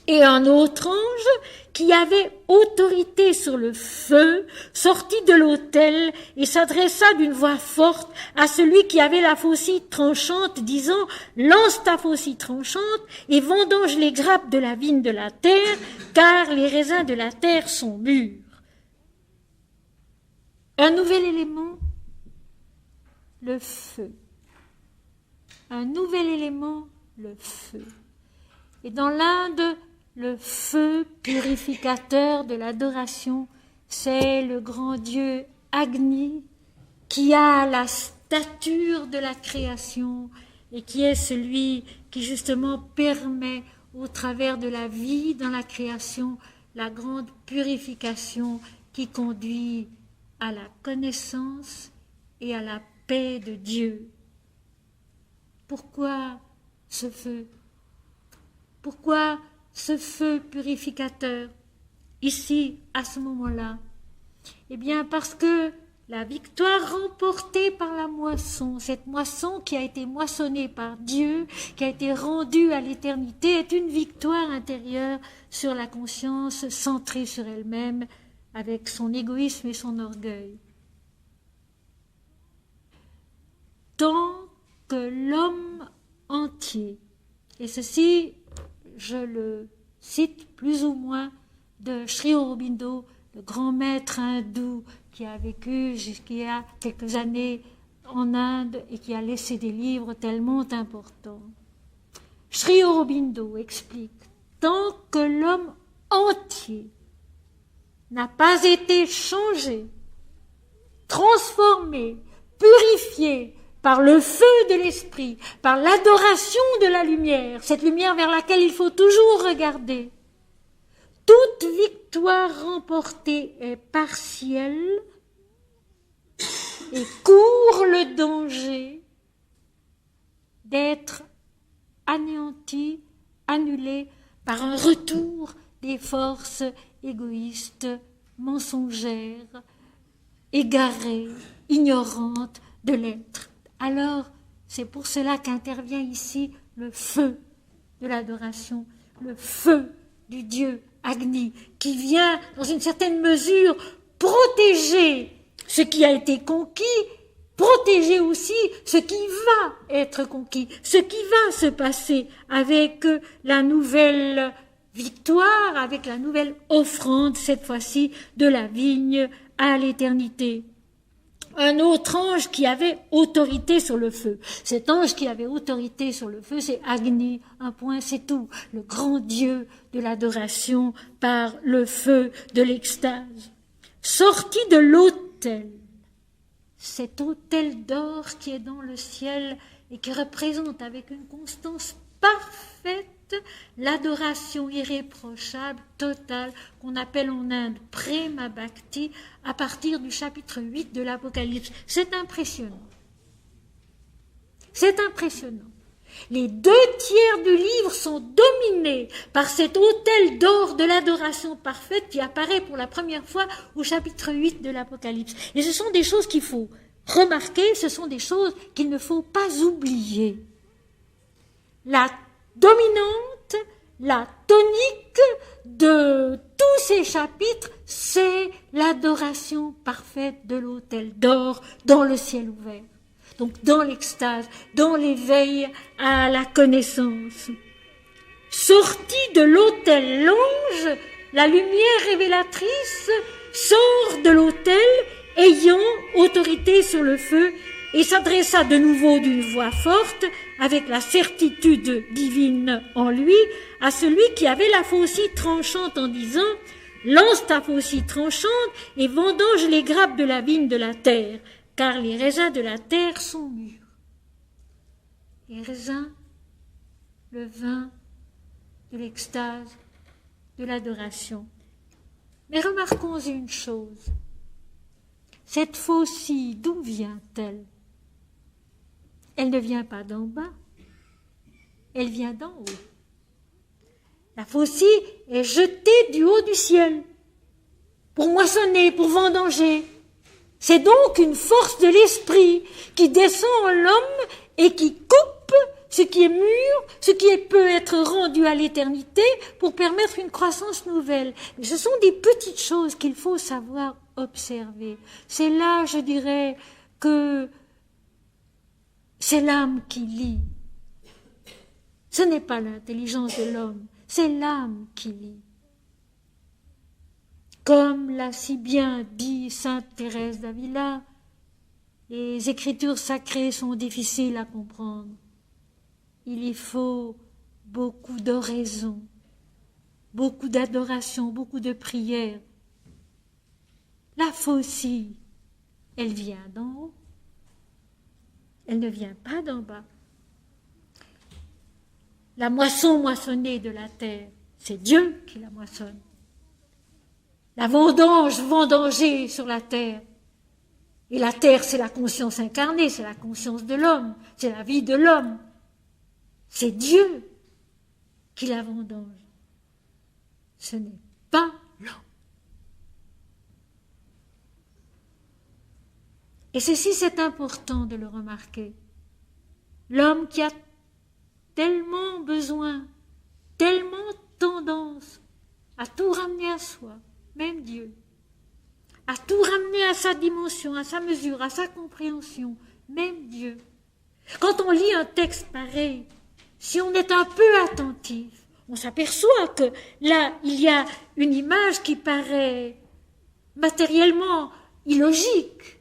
Et un autre ange qui avait autorité sur le feu sortit de l'autel et s'adressa d'une voix forte à celui qui avait la faucille tranchante, disant « Lance ta faucille tranchante et vendange les grappes de la vigne de la terre, car les raisins de la terre sont mûrs. » Un nouvel élément, le feu. Un nouvel élément, le feu. Et dans l'Inde, le feu purificateur de l'adoration, c'est le grand Dieu Agni qui a la stature de la création et qui est celui qui justement permet au travers de la vie dans la création la grande purification qui conduit à la connaissance et à la paix de Dieu. Pourquoi ce feu ? Pourquoi ce feu purificateur, ici, à ce moment-là? Eh bien, parce que la victoire remportée par la moisson, cette moisson qui a été moissonnée par Dieu, qui a été rendue à l'éternité, est une victoire intérieure sur la conscience centrée sur elle-même, avec son égoïsme et son orgueil. Tant que l'homme entier, et ceci, je le cite plus ou moins de Sri Aurobindo, le grand maître hindou qui a vécu jusqu'il y a quelques années en Inde et qui a laissé des livres tellement importants. Sri Aurobindo explique « Tant que l'homme entier n'a pas été changé, transformé, purifié, par le feu de l'esprit, par l'adoration de la lumière, cette lumière vers laquelle il faut toujours regarder. Toute victoire remportée est partielle et court le danger d'être anéantie, annulée par un retour des forces égoïstes, mensongères, égarées, ignorantes de l'être. Alors, c'est pour cela qu'intervient ici le feu de l'adoration, le feu du Dieu Agni, qui vient, dans une certaine mesure, protéger ce qui a été conquis, protéger aussi ce qui va être conquis, ce qui va se passer avec la nouvelle victoire, avec la nouvelle offrande, cette fois-ci, de la vigne à l'éternité. Un autre ange qui avait autorité sur le feu. Cet ange qui avait autorité sur le feu, c'est Agni, un point, c'est tout. Le grand Dieu de l'adoration par le feu de l'extase. Sorti de l'autel, cet autel d'or qui est dans le ciel et qui représente avec une constance parfaite l'adoration irréprochable, totale, qu'on appelle en Inde Prema Bhakti, à partir du chapitre 8 de l'Apocalypse. C'est impressionnant. C'est impressionnant. Les 2/3 du livre sont dominés par cet autel d'or de l'adoration parfaite qui apparaît pour la première fois au chapitre 8 de l'Apocalypse. Et ce sont des choses qu'il faut remarquer, ce sont des choses qu'il ne faut pas oublier. La dominante, la tonique de tous ces chapitres, c'est l'adoration parfaite de l'autel d'or dans le ciel ouvert. Donc dans l'extase, dans l'éveil à la connaissance. Sortie de l'autel, l'ange, la lumière révélatrice, sort de l'autel, ayant autorité sur le feu, et s'adressa de nouveau d'une voix forte, avec la certitude divine en lui, à celui qui avait la faucille tranchante en disant « Lance ta faucille tranchante et vendange les grappes de la vigne de la terre, car les raisins de la terre sont mûrs. » Les raisins, le vin de l'extase, de l'adoration. Mais remarquons une chose. Cette faucille, d'où vient-elle? Elle ne vient pas d'en bas, elle vient d'en haut. La faucille est jetée du haut du ciel pour moissonner, pour vendanger. C'est donc une force de l'esprit qui descend en l'homme et qui coupe ce qui est mûr, ce qui peut être rendu à l'éternité pour permettre une croissance nouvelle. Mais ce sont des petites choses qu'il faut savoir observer. C'est là, je dirais, que c'est l'âme qui lit. Ce n'est pas l'intelligence de l'homme, c'est l'âme qui lit. Comme l'a si bien dit sainte Thérèse d'Avila, les écritures sacrées sont difficiles à comprendre. Il y faut beaucoup d'oraison, beaucoup d'adoration, beaucoup de prière. La faucille, elle vient d'en haut. Elle ne vient pas d'en bas. La moisson moissonnée de la terre, c'est Dieu qui la moissonne. La vendange vendangée sur la terre. Et la terre, c'est la conscience incarnée, c'est la conscience de l'homme, c'est la vie de l'homme. C'est Dieu qui la vendange. Ce n'est pas l'homme. Et ceci, c'est important de le remarquer. L'homme qui a tellement besoin, tellement tendance à tout ramener à soi, même Dieu, à tout ramener à sa dimension, à sa mesure, à sa compréhension, même Dieu. Quand on lit un texte pareil, si on est un peu attentif, on s'aperçoit que là, il y a une image qui paraît matériellement illogique.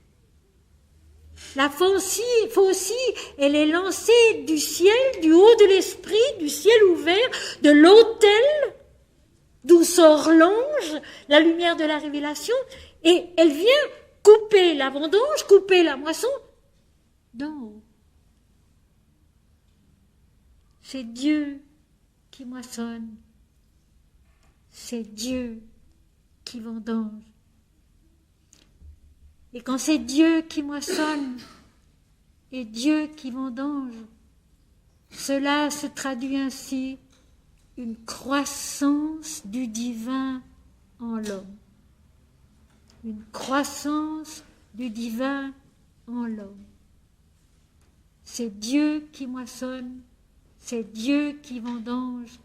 La faucille, elle est lancée du ciel, du haut de l'esprit, du ciel ouvert, de l'autel, d'où sort l'ange, la lumière de la révélation, et elle vient couper la vendange, couper la moisson d'en haut. C'est Dieu qui moissonne, c'est Dieu qui vendange. Et quand c'est Dieu qui moissonne et Dieu qui vendange, cela se traduit ainsi une croissance du divin en l'homme. Une croissance du divin en l'homme. C'est Dieu qui moissonne, c'est Dieu qui vendange,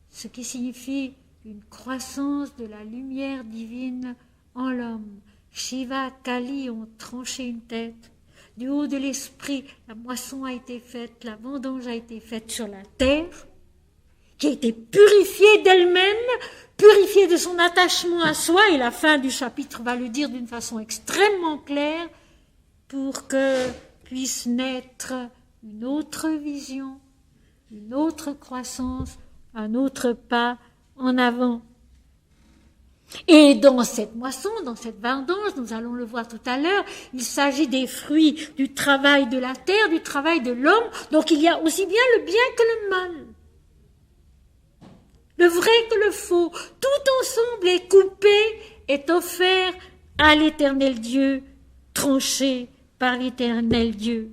ce qui signifie une croissance de la lumière divine en l'homme. Shiva, Kali ont tranché une tête. Du haut de l'esprit, la moisson a été faite, la vendange a été faite sur la terre, qui a été purifiée d'elle-même, purifiée de son attachement à soi, et la fin du chapitre va le dire d'une façon extrêmement claire, pour que puisse naître une autre vision, une autre croissance, un autre pas en avant. Et dans cette moisson, dans cette vendange, nous allons le voir tout à l'heure, il s'agit des fruits du travail de la terre, du travail de l'homme, donc il y a aussi bien le bien que le mal, le vrai que le faux, tout ensemble est coupé, est offert à l'Éternel Dieu, tranché par l'Éternel Dieu.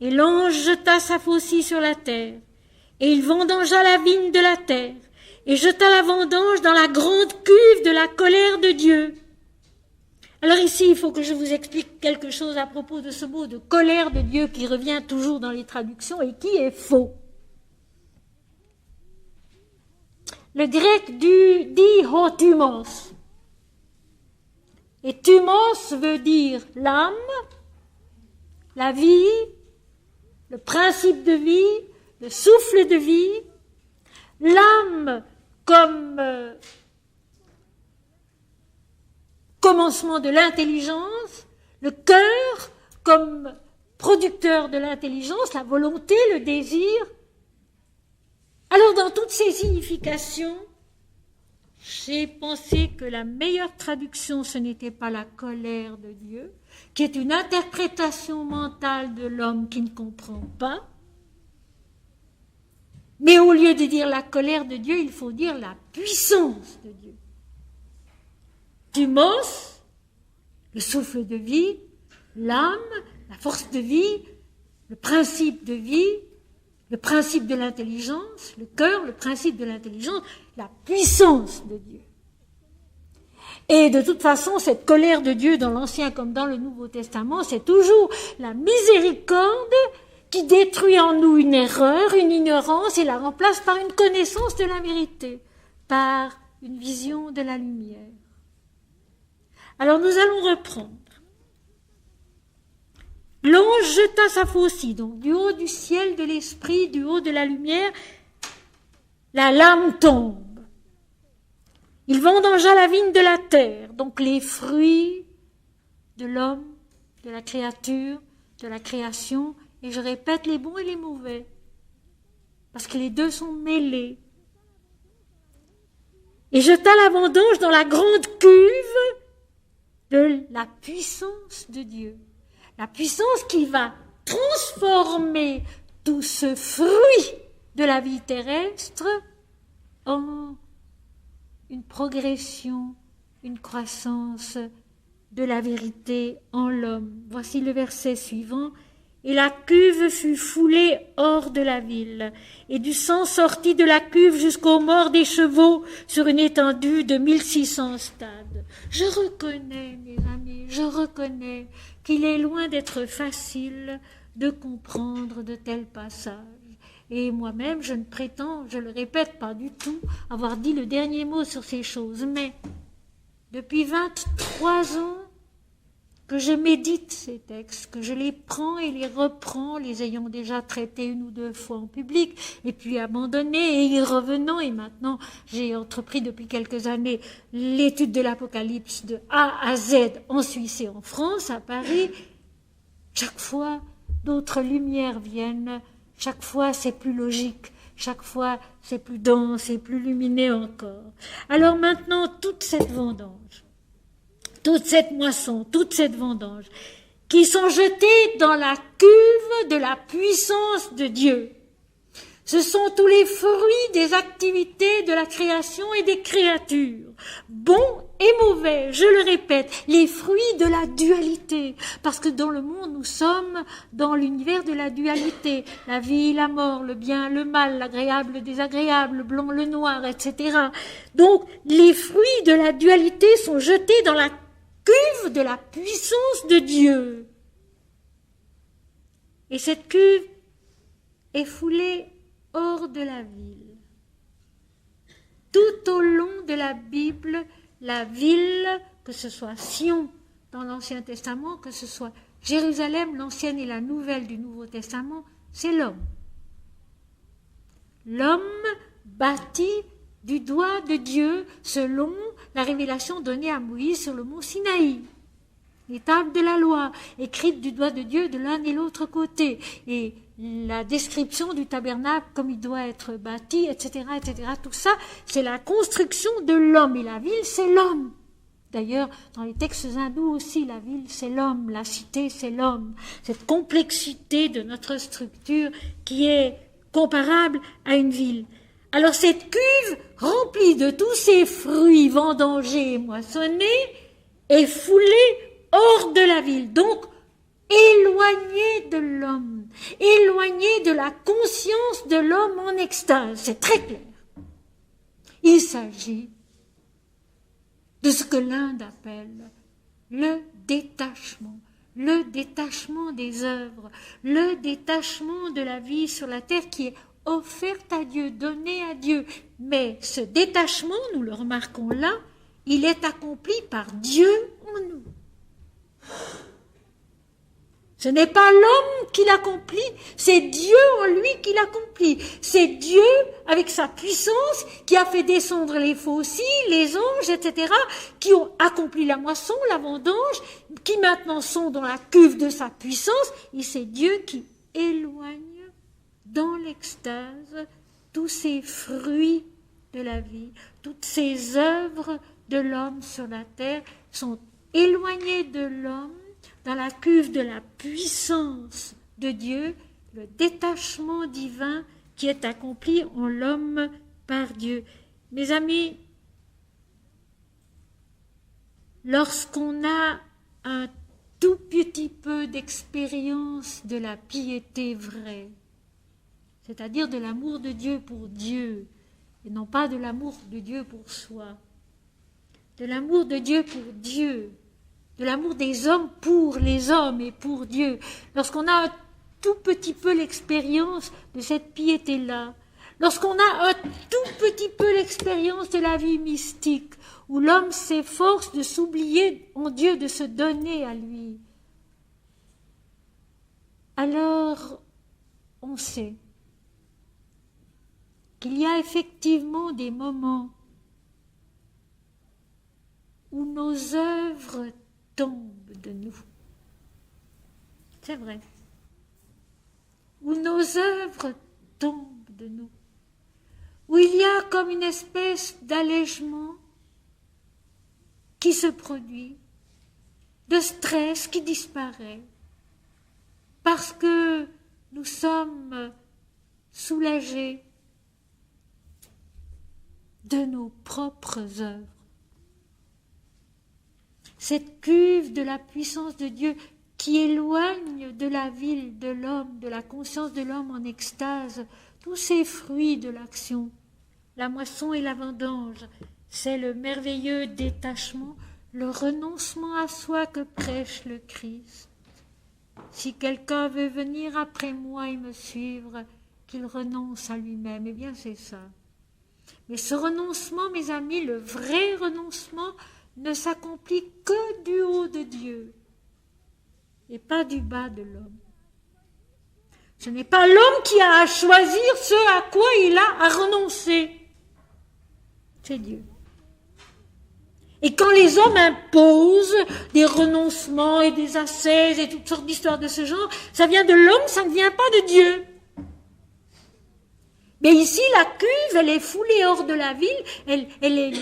Et l'ange jeta sa faucille sur la terre, et il vendangea la vigne de la terre, et jeta la vendange dans la grande cuve de la colère de Dieu. Alors ici, il faut que je vous explique quelque chose à propos de ce mot de colère de Dieu qui revient toujours dans les traductions et qui est faux. Le grec dit hotumos. Et thumos veut dire l'âme, la vie, le principe de vie, le souffle de vie, l'âme comme commencement de l'intelligence, le cœur comme producteur de l'intelligence, la volonté, le désir. Alors dans toutes ces significations, j'ai pensé que la meilleure traduction, ce n'était pas la colère de Dieu, qui est une interprétation mentale de l'homme qui ne comprend pas, mais au lieu de dire la colère de Dieu, il faut dire la puissance de Dieu. Thumos, le souffle de vie, l'âme, la force de vie, le principe de vie, le principe de l'intelligence, le cœur, le principe de l'intelligence, la puissance de Dieu. Et de toute façon, cette colère de Dieu dans l'Ancien comme dans le Nouveau Testament, c'est toujours la miséricorde qui détruit en nous une erreur, une ignorance et la remplace par une connaissance de la vérité, par une vision de la lumière. Alors nous allons reprendre. L'ange jeta sa faucille, donc du haut du ciel de l'esprit, du haut de la lumière, la lame tombe. Il vendangea la vigne de la terre, donc les fruits de l'homme, de la créature, de la création, et je répète, les bons et les mauvais, parce que les deux sont mêlés. Et jeta la vendange dans la grande cuve de la puissance de Dieu. La puissance qui va transformer tout ce fruit de la vie terrestre en une progression, une croissance de la vérité en l'homme. Voici le verset suivant. Et la cuve fut foulée hors de la ville, et du sang sortit de la cuve jusqu'aux morts des chevaux sur une étendue de 1600 stades. Je reconnais, mes amis, je reconnais qu'il est loin d'être facile de comprendre de tels passages. Et moi-même, je ne prétends, je le répète, pas du tout, avoir dit le dernier mot sur ces choses. Mais depuis 23 ans que je médite ces textes, que je les prends et les reprends, les ayant déjà traités une ou deux fois en public, et puis abandonnés, et y revenant, et maintenant j'ai entrepris depuis quelques années l'étude de l'Apocalypse de A à Z en Suisse et en France, à Paris. Chaque fois, d'autres lumières viennent, chaque fois c'est plus logique, chaque fois c'est plus dense et plus lumineux encore. Alors maintenant, toute cette vendange, toute cette moisson, toute cette vendange, qui sont jetées dans la cuve de la puissance de Dieu. Ce sont tous les fruits des activités de la création et des créatures, bons et mauvais, je le répète, les fruits de la dualité, parce que dans le monde, nous sommes dans l'univers de la dualité, la vie, la mort, le bien, le mal, l'agréable, le désagréable, le blanc, le noir, etc. Donc, les fruits de la dualité sont jetés dans la cuve de la puissance de Dieu. Et cette cuve est foulée hors de la ville. Tout au long de la Bible, la ville, que ce soit Sion dans l'Ancien Testament, que ce soit Jérusalem, l'ancienne et la nouvelle du Nouveau Testament, c'est l'homme. L'homme bâti du doigt de Dieu selon la révélation donnée à Moïse sur le mont Sinaï. Les tables de la loi, écrites du doigt de Dieu de l'un et l'autre côté, et la description du tabernacle comme il doit être bâti, etc., etc. Tout ça, c'est la construction de l'homme, et la ville, c'est l'homme. D'ailleurs, dans les textes hindous aussi, la ville, c'est l'homme, la cité, c'est l'homme. Cette complexité de notre structure qui est comparable à une ville. Alors cette cuve, remplie de tous ces fruits vendangés et moissonnés, est foulée hors de la ville, donc éloignée de l'homme. éloigné de la conscience de l'homme en extase. C'est très clair. Il s'agit de ce que l'Inde appelle le détachement des œuvres, le détachement de la vie sur la terre qui est offerte à Dieu, donnée à Dieu. Mais ce détachement, nous le remarquons là, il est accompli par Dieu en nous. Ce n'est pas l'homme qui l'accomplit, c'est Dieu en lui qui l'accomplit. C'est Dieu, avec sa puissance, qui a fait descendre les faucilles, les anges, etc., qui ont accompli la moisson, la vendange, qui maintenant sont dans la cuve de sa puissance, et c'est Dieu qui éloigne dans l'extase tous ces fruits de la vie, toutes ces œuvres de l'homme sur la terre sont éloignées de l'homme dans la cuve de la puissance de Dieu, le détachement divin qui est accompli en l'homme par Dieu. Mes amis, lorsqu'on a un tout petit peu d'expérience de la piété vraie, c'est-à-dire de l'amour de Dieu pour Dieu, et non pas de l'amour de Dieu pour soi, de l'amour de Dieu pour Dieu, de l'amour des hommes pour les hommes et pour Dieu, lorsqu'on a un tout petit peu l'expérience de cette piété-là, lorsqu'on a un tout petit peu l'expérience de la vie mystique, où l'homme s'efforce de s'oublier en Dieu, de se donner à lui, alors on sait qu'il y a effectivement des moments où nos œuvres tombent de nous. C'est vrai. Où nos œuvres tombent de nous. Où il y a comme une espèce d'allègement qui se produit, de stress qui disparaît, parce que nous sommes soulagés de nos propres œuvres. Cette cuve de la puissance de Dieu qui éloigne de la vie de l'homme, de la conscience de l'homme en extase, tous ces fruits de l'action, la moisson et la vendange, c'est le merveilleux détachement, le renoncement à soi que prêche le Christ. Si quelqu'un veut venir après moi et me suivre, qu'il renonce à lui-même. Eh bien, c'est ça. Mais ce renoncement, mes amis, le vrai renoncement, ne s'accomplit que du haut de Dieu et pas du bas de l'homme. Ce n'est pas l'homme qui a à choisir ce à quoi il a à renoncer. C'est Dieu. Et quand les hommes imposent des renoncements et des ascèses et toutes sortes d'histoires de ce genre, ça vient de l'homme, ça ne vient pas de Dieu. Mais ici, la cuve, elle est foulée hors de la ville, elle est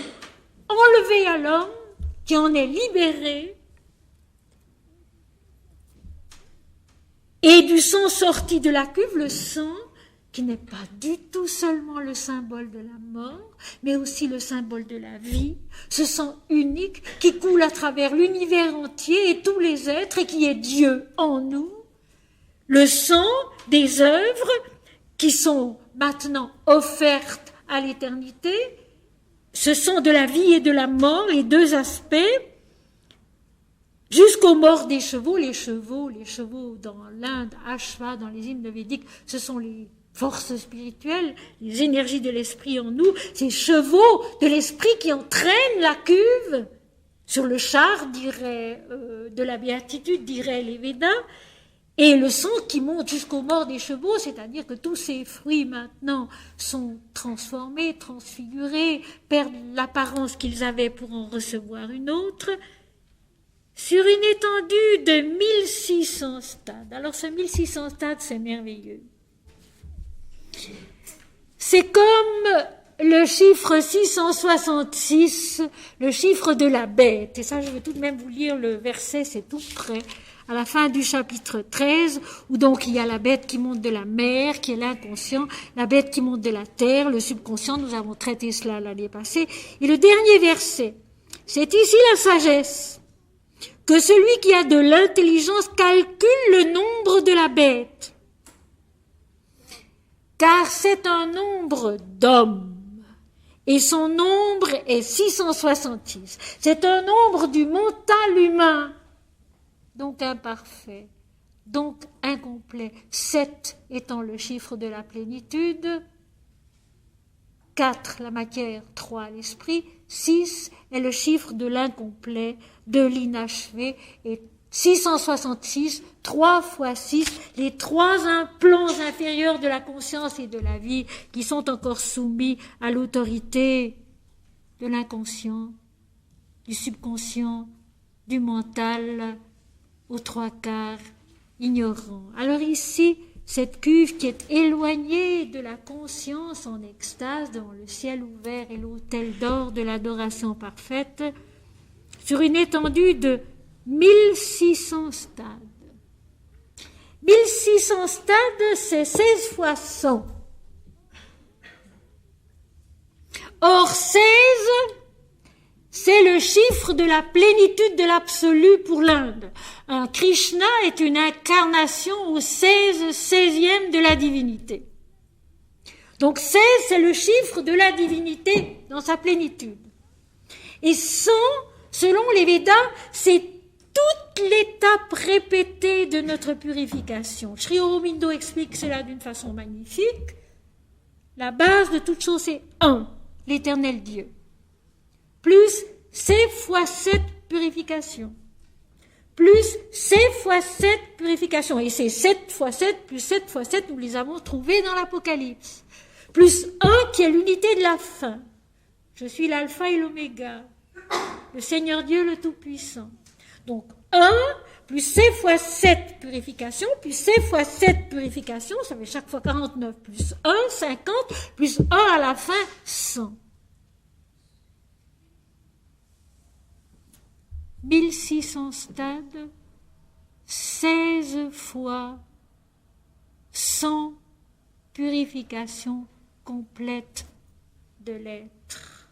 enlevée à l'homme, qui en est libéré, et du sang sorti de la cuve, le sang, qui n'est pas du tout seulement le symbole de la mort, mais aussi le symbole de la vie, ce sang unique qui coule à travers l'univers entier et tous les êtres, et qui est Dieu en nous, le sang des œuvres qui sont maintenant offertes à l'éternité. Ce sont de la vie et de la mort, les deux aspects, jusqu'aux morts des chevaux. Les chevaux dans l'Inde, Ashva, dans les hymnes védiques, ce sont les forces spirituelles, les énergies de l'esprit en nous, ces chevaux de l'esprit qui entraînent la cuve sur le char, de la béatitude, diraient les Védas, et le sang qui monte jusqu'aux morts des chevaux, c'est-à-dire que tous ces fruits maintenant sont transformés, transfigurés, perdent l'apparence qu'ils avaient pour en recevoir une autre, sur une étendue de 1600 stades. Alors ce 1600 stades, c'est merveilleux. C'est comme le chiffre 666, le chiffre de la bête. Et ça, je vais tout de même vous lire le verset, c'est tout près. À la fin du chapitre 13, où donc il y a la bête qui monte de la mer, qui est l'inconscient, la bête qui monte de la terre, le subconscient, nous avons traité cela l'année passée. Et le dernier verset, c'est ici la sagesse, que celui qui a de l'intelligence calcule le nombre de la bête. car c'est un nombre d'hommes. Et son nombre est 666. C'est un nombre du mental humain, donc imparfait, donc incomplet. 7 étant le chiffre de la plénitude, 4 la matière, 3 l'esprit, 6 est le chiffre de l'incomplet, de l'inachevé, et 666, 3 fois 6, les 3 implants inférieurs de la conscience et de la vie qui sont encore soumis à l'autorité de l'inconscient, du subconscient, du mental, aux 3/4 ignorants. Alors ici, cette cuve qui est éloignée de la conscience en extase devant le ciel ouvert et l'autel d'or de l'adoration parfaite, sur une étendue de 1600 stades. 1600 stades, c'est 16 fois 100. Or, 16, c'est le chiffre de la plénitude de l'absolu pour l'Inde. Un Krishna est une incarnation au 16e de la divinité. Donc 16, c'est le chiffre de la divinité dans sa plénitude. Et 100, selon les Védas, c'est toute l'étape répétée de notre purification. Sri Aurobindo explique cela d'une façon magnifique. La base de toute chose, c'est 1, l'éternel Dieu. Plus C fois 7 purifications. Plus C fois 7 purifications. Et c'est 7 fois 7 plus 7 fois 7, nous les avons trouvés dans l'Apocalypse. Plus 1 qui est l'unité de la fin. Je suis l'alpha et l'oméga, le Seigneur Dieu le Tout-Puissant. Donc 1 plus C fois 7 purifications, plus C fois 7 purifications, ça fait chaque fois 49, plus 1, 50, plus 1 à la fin, 100. 1600 stades, 16 fois 100 purifications complètes de l'être.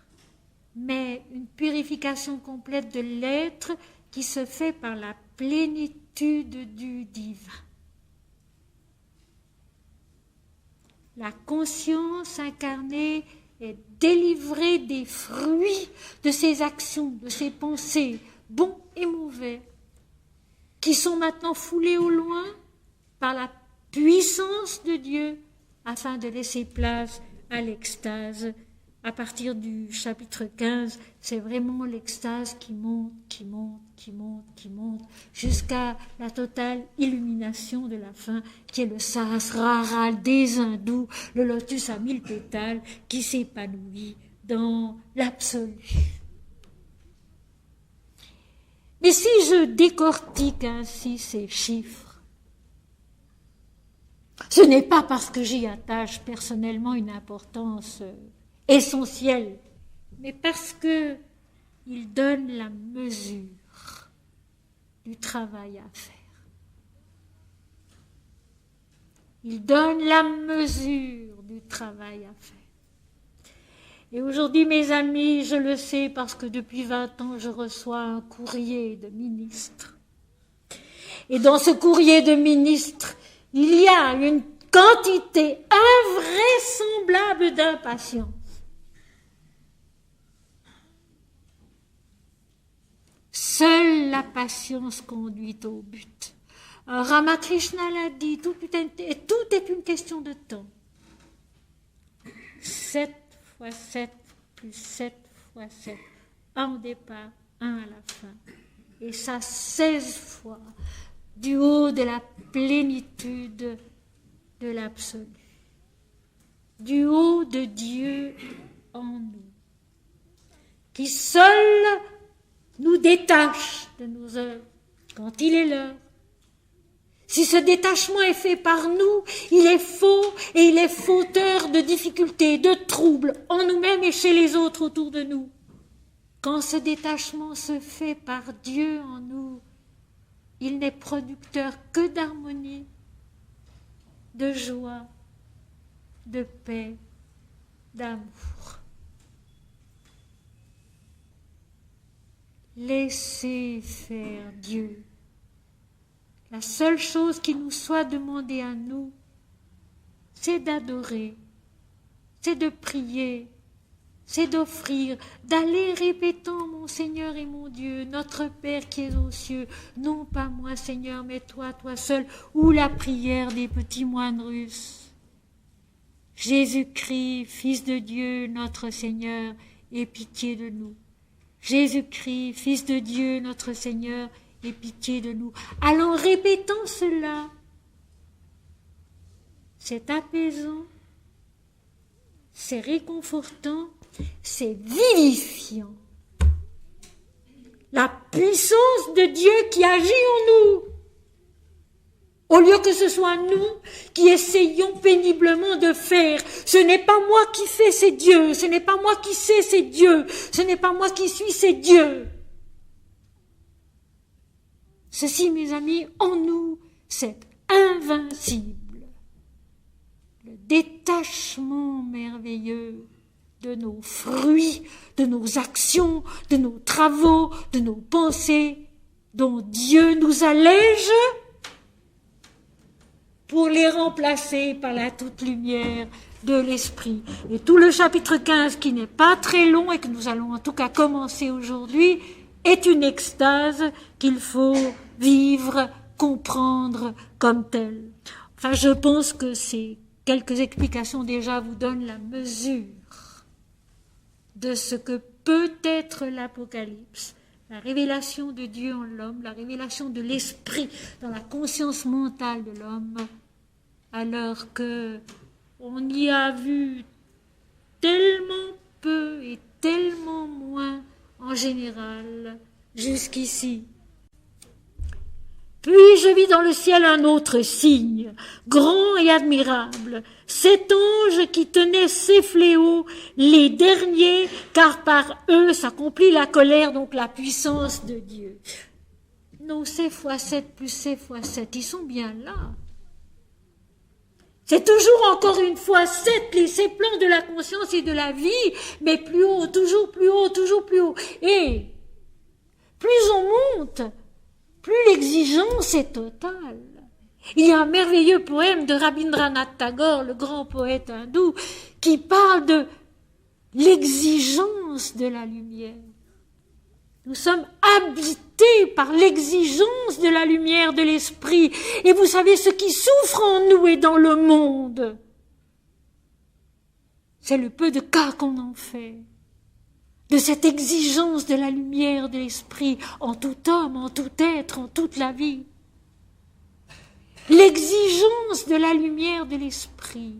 Mais une purification complète de l'être qui se fait par la plénitude du divin. La conscience incarnée est délivrée des fruits de ses actions, de ses pensées, bons et mauvais, qui sont maintenant foulés au loin par la puissance de Dieu afin de laisser place à l'extase. À partir du chapitre 15, c'est vraiment l'extase qui monte, qui monte, qui monte, qui monte, jusqu'à la totale illumination de la fin, qui est le Sahasrara des hindous, le lotus à 1000 pétales, qui s'épanouit dans l'absolu. Mais si je décortique ainsi ces chiffres, ce n'est pas parce que j'y attache personnellement une importance essentielle, mais parce que il donne la mesure du travail à faire. Il donne la mesure du travail à faire. Et aujourd'hui, mes amis, je le sais parce que depuis 20 ans, je reçois un courrier de ministre. Et dans ce courrier de ministre, il y a une quantité invraisemblable d'impatience. Seule la patience conduit au but. Ramakrishna l'a dit, tout est une question de temps. 7 fois 7 plus 7 fois 7. Un au départ, un à la fin. Et ça 16 fois du haut de la plénitude de l'absolu. Du haut de Dieu en nous. Qui seul nous détache de nos œuvres quand il est l'heure. Si ce détachement est fait par nous, il est faux et il est fauteur de difficultés, de troubles en nous-mêmes et chez les autres autour de nous. Quand ce détachement se fait par Dieu en nous, il n'est producteur que d'harmonie, de joie, de paix, d'amour. Laissez faire Dieu. La seule chose qui nous soit demandée à nous, c'est d'adorer, c'est de prier, c'est d'offrir, d'aller répétant mon Seigneur et mon Dieu, notre Père qui es aux cieux, non pas moi Seigneur, mais toi, toi seul, ou la prière des petits moines russes. Jésus-Christ, Fils de Dieu, notre Seigneur, aie pitié de nous. Jésus-Christ, Fils de Dieu, notre Seigneur, aie pitié de nous. Alors répétant cela, c'est apaisant, c'est réconfortant, c'est vivifiant. La puissance de Dieu qui agit en nous. Au lieu que ce soit nous qui essayons péniblement de faire, ce n'est pas moi qui fais, c'est Dieu. Ce n'est pas moi qui sais, c'est Dieu. Ce n'est pas moi qui suis, c'est Dieu. Ceci, mes amis, en nous, c'est invincible. Le détachement merveilleux de nos fruits, de nos actions, de nos travaux, de nos pensées, dont Dieu nous allège pour les remplacer par la toute lumière de l'Esprit. Et tout le chapitre 15, qui n'est pas très long et que nous allons en tout cas commencer aujourd'hui, est une extase qu'il faut vivre, comprendre comme telle. Enfin, je pense que ces quelques explications déjà vous donnent la mesure de ce que peut être l'Apocalypse, la révélation de Dieu en l'homme, la révélation de l'Esprit dans la conscience mentale de l'homme, alors que on y a vu tellement peu et tellement moins en général jusqu'ici. Puis je vis dans le ciel un autre signe, grand et admirable, cet ange qui tenait ses fléaux, les derniers, car par eux s'accomplit la colère, donc la puissance de Dieu. Non, c'est x7 plus c'est x7, ils sont bien là. C'est toujours encore une fois ces plans de la conscience et de la vie, mais plus haut, toujours plus haut, toujours plus haut. Et plus on monte, plus l'exigence est totale. Il y a un merveilleux poème de Rabindranath Tagore, le grand poète hindou, qui parle de l'exigence de la lumière. Nous sommes habités par l'exigence de la lumière de l'esprit. Et vous savez, ce qui souffre en nous et dans le monde, c'est le peu de cas qu'on en fait de cette exigence de la lumière de l'esprit en tout homme, en tout être, en toute la vie. L'exigence de la lumière de l'esprit.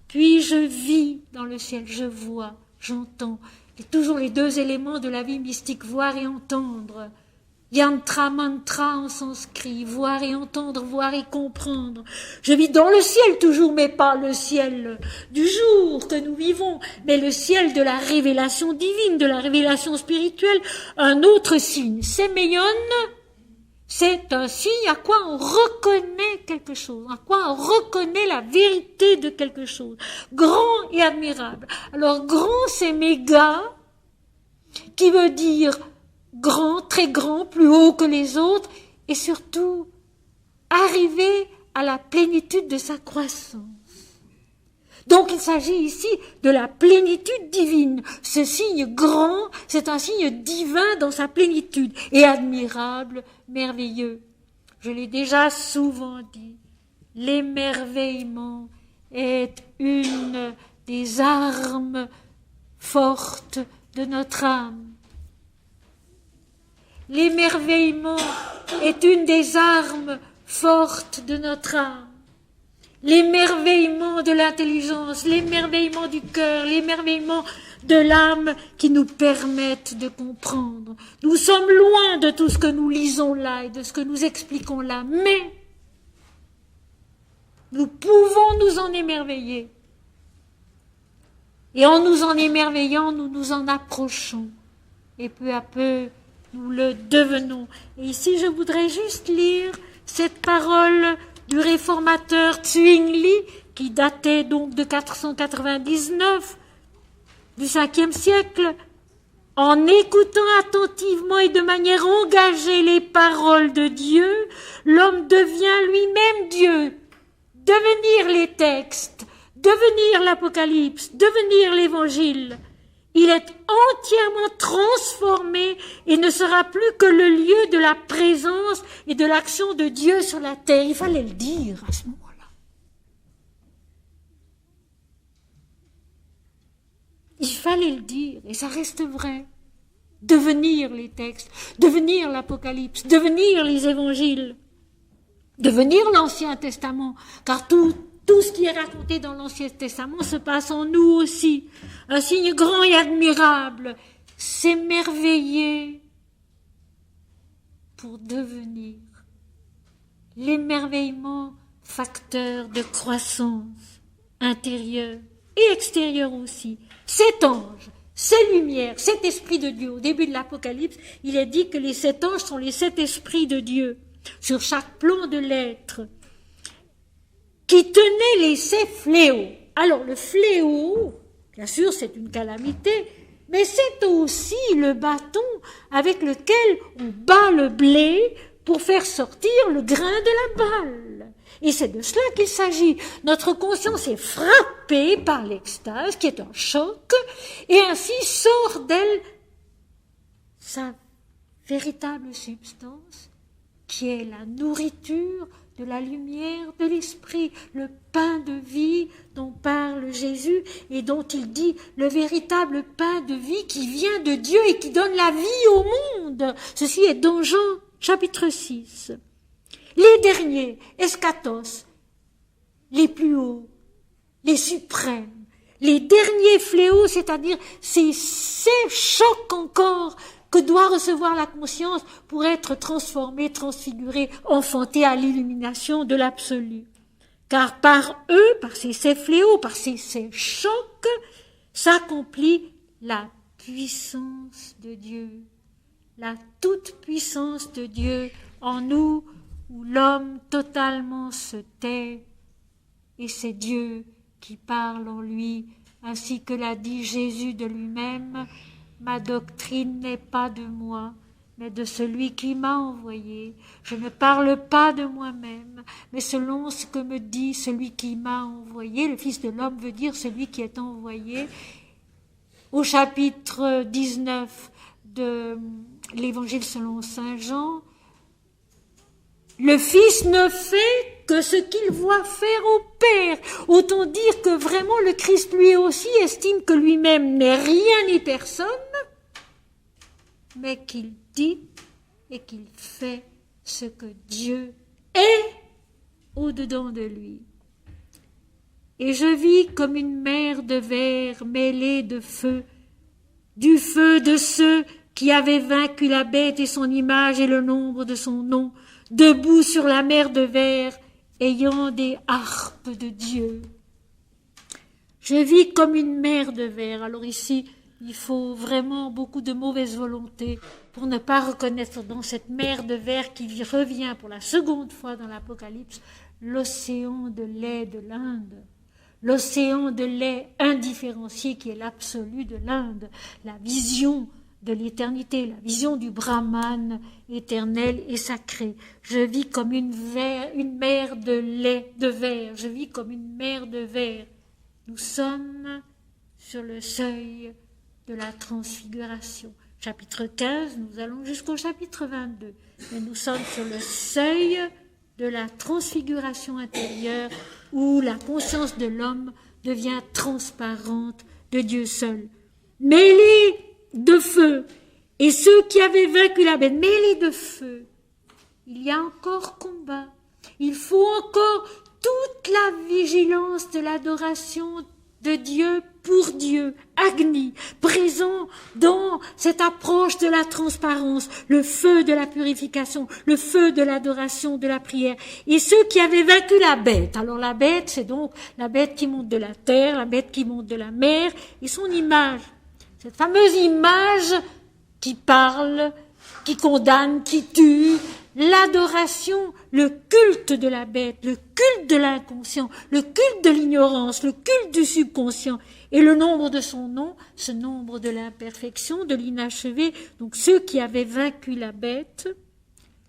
Puis je vis dans le ciel, je vois, j'entends. Et toujours les deux éléments de la vie mystique, voir et entendre. Yantra, mantra en sanskrit, voir et entendre, voir et comprendre. Je vis dans le ciel toujours, mais pas le ciel du jour que nous vivons, mais le ciel de la révélation divine, de la révélation spirituelle. Un autre signe, Séméon, c'est un signe à quoi on reconnaît quelque chose, à quoi on reconnaît la vérité de quelque chose. Grand et admirable. Alors grand, c'est méga, qui veut dire grand, très grand, plus haut que les autres, et surtout arriver à la plénitude de sa croissance. Donc il s'agit ici de la plénitude divine. Ce signe grand, c'est un signe divin dans sa plénitude, et admirable, merveilleux. Je l'ai déjà souvent dit, l'émerveillement est une des armes fortes de notre âme. L'émerveillement est une des armes fortes de notre âme. L'émerveillement de l'intelligence, l'émerveillement du cœur, l'émerveillement de l'âme qui nous permettent de comprendre. Nous sommes loin de tout ce que nous lisons là et de ce que nous expliquons là, mais nous pouvons nous en émerveiller. Et en nous en émerveillant, nous nous en approchons. Et peu à peu, nous le devenons. Et ici, je voudrais juste lire cette parole du réformateur Zwingli, qui datait donc de 499, du 5e siècle, En écoutant attentivement et de manière engagée les paroles de Dieu, l'homme devient lui-même Dieu. Devenir les textes, devenir l'Apocalypse, devenir l'Évangile. Il est entièrement transformé et ne sera plus que le lieu de la présence et de l'action de Dieu sur la terre. Il fallait le dire à ce moment-là. Il fallait le dire, et ça reste vrai. Devenir les textes, devenir l'Apocalypse, devenir les Évangiles, devenir l'Ancien Testament, car tout ce qui est raconté dans l'Ancien Testament se passe en nous aussi. Un signe grand et admirable, s'émerveiller pour devenir. L'émerveillement, facteur de croissance intérieure et extérieure aussi. Cet ange, ces lumières, cet esprit de Dieu. Au début de l'Apocalypse, il est dit que les 7 anges sont les 7 esprits de Dieu sur chaque plan de l'être, qui tenaient les 7 fléaux. Alors le fléau, bien sûr, c'est une calamité, mais c'est aussi le bâton avec lequel on bat le blé pour faire sortir le grain de la balle. Et c'est de cela qu'il s'agit. Notre conscience est frappée par l'extase, qui est un choc, et ainsi sort d'elle sa véritable substance, qui est la nourriture de la lumière de l'esprit, le pain de vie dont parle Jésus et dont il dit le véritable pain de vie qui vient de Dieu et qui donne la vie au monde. Ceci est dans Jean chapitre 6. Les derniers, eschatos, les plus hauts, les suprêmes, les derniers fléaux, c'est-à-dire ces chocs encore que doit recevoir la conscience pour être transformée, transfigurée, enfantée à l'illumination de l'absolu. Car par eux, par ces fléaux, par ces chocs, s'accomplit la puissance de Dieu, la toute-puissance de Dieu en nous, où l'homme totalement se tait, et c'est Dieu qui parle en lui, ainsi que l'a dit Jésus de lui-même. Ma doctrine n'est pas de moi, mais de celui qui m'a envoyé. Je ne parle pas de moi-même, mais selon ce que me dit celui qui m'a envoyé. Le Fils de l'homme veut dire celui qui est envoyé. Au chapitre 19 de l'Évangile selon saint Jean, le Fils ne fait que ce qu'il voit faire au Père. Autant dire que vraiment le Christ lui aussi estime que lui-même n'est rien ni personne, mais qu'il dit et qu'il fait ce que Dieu est au-dedans de lui. Et je vis comme une mer de verre mêlée de feu, du feu de ceux qui avaient vaincu la bête et son image et le nombre de son nom, debout sur la mer de verre, ayant des harpes de Dieu. Je vis comme une mer de verre. Alors ici, il faut vraiment beaucoup de mauvaise volonté pour ne pas reconnaître dans cette mer de verre qui revient pour la seconde fois dans l'Apocalypse, l'océan de lait de l'Inde. L'océan de lait indifférencié qui est l'absolu de l'Inde, la vision de l'éternité, la vision du Brahman éternel et sacré. Je vis comme une mer de lait, de verre. Je vis comme une mer de verre. Nous sommes sur le seuil de la transfiguration. Chapitre 15, nous allons jusqu'au chapitre 22. Mais nous sommes sur le seuil de la transfiguration intérieure où la conscience de l'homme devient transparente de Dieu seul. Mêlés de feu, et ceux qui avaient vaincu la bête, mêlés de feu, il y a encore combat. Il faut encore toute la vigilance de l'adoration de Dieu pour Dieu, Agni, présent dans cette approche de la transparence, le feu de la purification, le feu de l'adoration, de la prière. Et ceux qui avaient vaincu la bête, alors la bête, c'est donc la bête qui monte de la terre, la bête qui monte de la mer, et son image. Cette fameuse image qui parle, qui condamne, qui tue, l'adoration, le culte de la bête, le culte de l'inconscient, le culte de l'ignorance, le culte du subconscient, et le nombre de son nom, ce nombre de l'imperfection, de l'inachevé, donc ceux qui avaient vaincu la bête,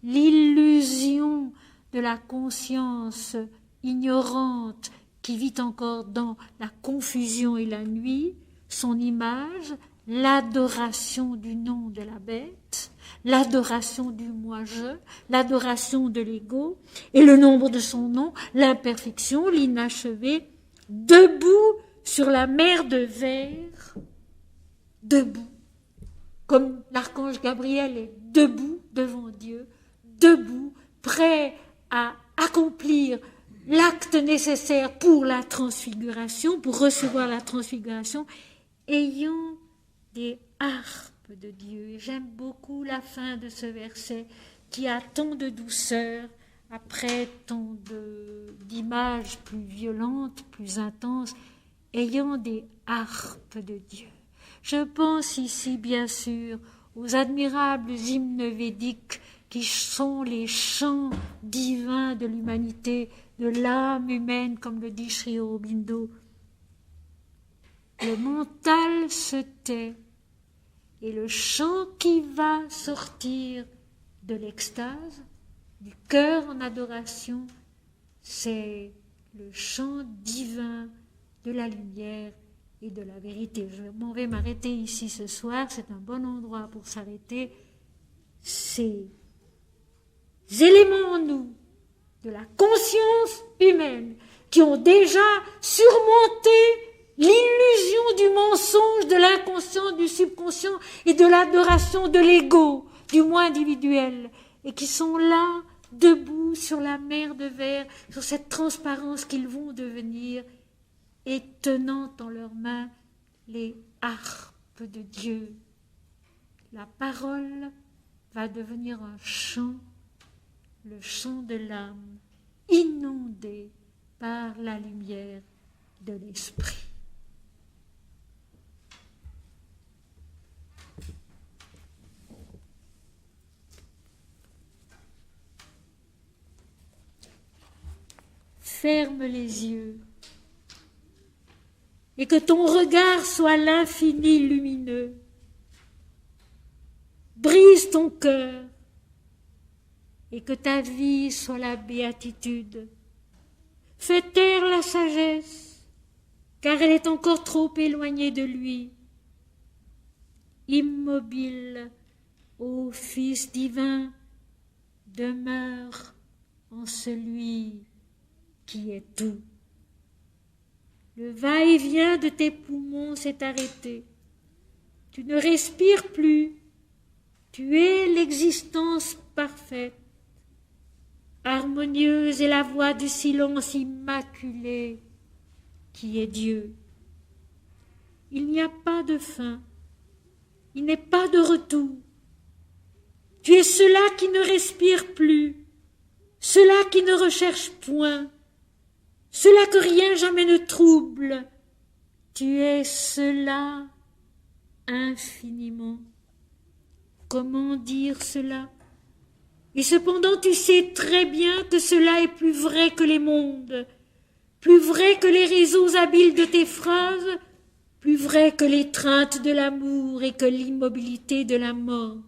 l'illusion de la conscience ignorante qui vit encore dans la confusion et la nuit, son image, l'adoration du nom de la bête, l'adoration du moi-je, l'adoration de l'ego, et le nombre de son nom, l'imperfection, l'inachevé, debout sur la mer de verre, debout, comme l'archange Gabriel est debout devant Dieu, debout, prêt à accomplir l'acte nécessaire pour la transfiguration, pour recevoir la transfiguration, ayant des harpes de Dieu. Et j'aime beaucoup la fin de ce verset qui a tant de douceur après tant d'images plus violentes, plus intenses, ayant des harpes de Dieu. Je pense ici bien sûr aux admirables hymnes védiques qui sont les chants divins de l'humanité, de l'âme humaine, comme le dit Sri Aurobindo. Le mental se tait et le chant qui va sortir de l'extase, du cœur en adoration, c'est le chant divin de la lumière et de la vérité. Je m'en vais m'arrêter ici ce soir, c'est un bon endroit pour s'arrêter. Ces éléments en nous, de la conscience humaine, qui ont déjà surmonté l'illusion du mensonge, de l'inconscient, du subconscient et de l'adoration de l'ego, du moi individuel, et qui sont là, debout sur la mer de verre, sur cette transparence qu'ils vont devenir, et tenant en leurs mains les harpes de Dieu. La parole va devenir un chant, le chant de l'âme, inondé par la lumière de l'esprit. Ferme les yeux et que ton regard soit l'infini lumineux. Brise ton cœur et que ta vie soit la béatitude. Fais taire la sagesse, car elle est encore trop éloignée de lui. Immobile, ô Fils divin, demeure en celui qui est tout. Le va-et-vient de tes poumons s'est arrêté. Tu ne respires plus. Tu es l'existence parfaite. Harmonieuse est la voix du silence immaculé qui est Dieu. Il n'y a pas de fin. Il n'est pas de retour. Tu es cela qui ne respire plus, cela qui ne recherche point, cela que rien jamais ne trouble. Tu es cela infiniment. Comment dire cela? Et cependant tu sais très bien que cela est plus vrai que les mondes, plus vrai que les réseaux habiles de tes phrases, plus vrai que l'étreinte de l'amour et que l'immobilité de la mort.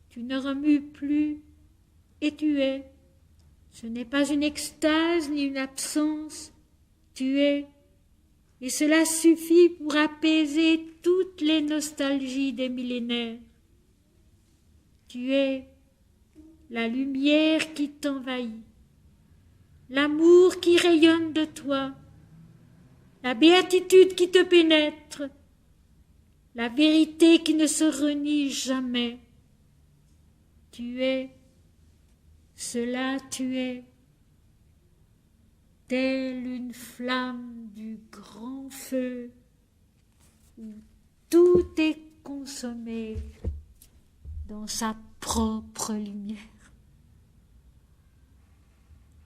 Tu ne remues plus et tu es. Ce n'est pas une extase ni une absence, tu es. Et cela suffit pour apaiser toutes les nostalgies des millénaires. Tu es la lumière qui t'envahit, l'amour qui rayonne de toi, la béatitude qui te pénètre, la vérité qui ne se renie jamais. Tu es, cela tu es, telle une flamme du grand feu où tout est consommé dans sa propre lumière.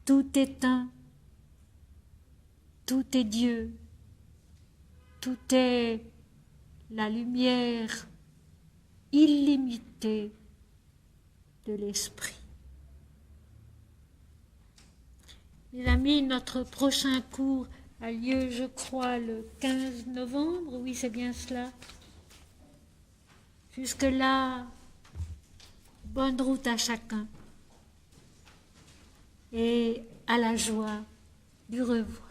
Tout est un, tout est Dieu, tout est la lumière illimitée de l'esprit. Mes amis, notre prochain cours a lieu, je crois, le 15 novembre. Oui, c'est bien cela. Jusque-là, bonne route à chacun et à la joie du revoir.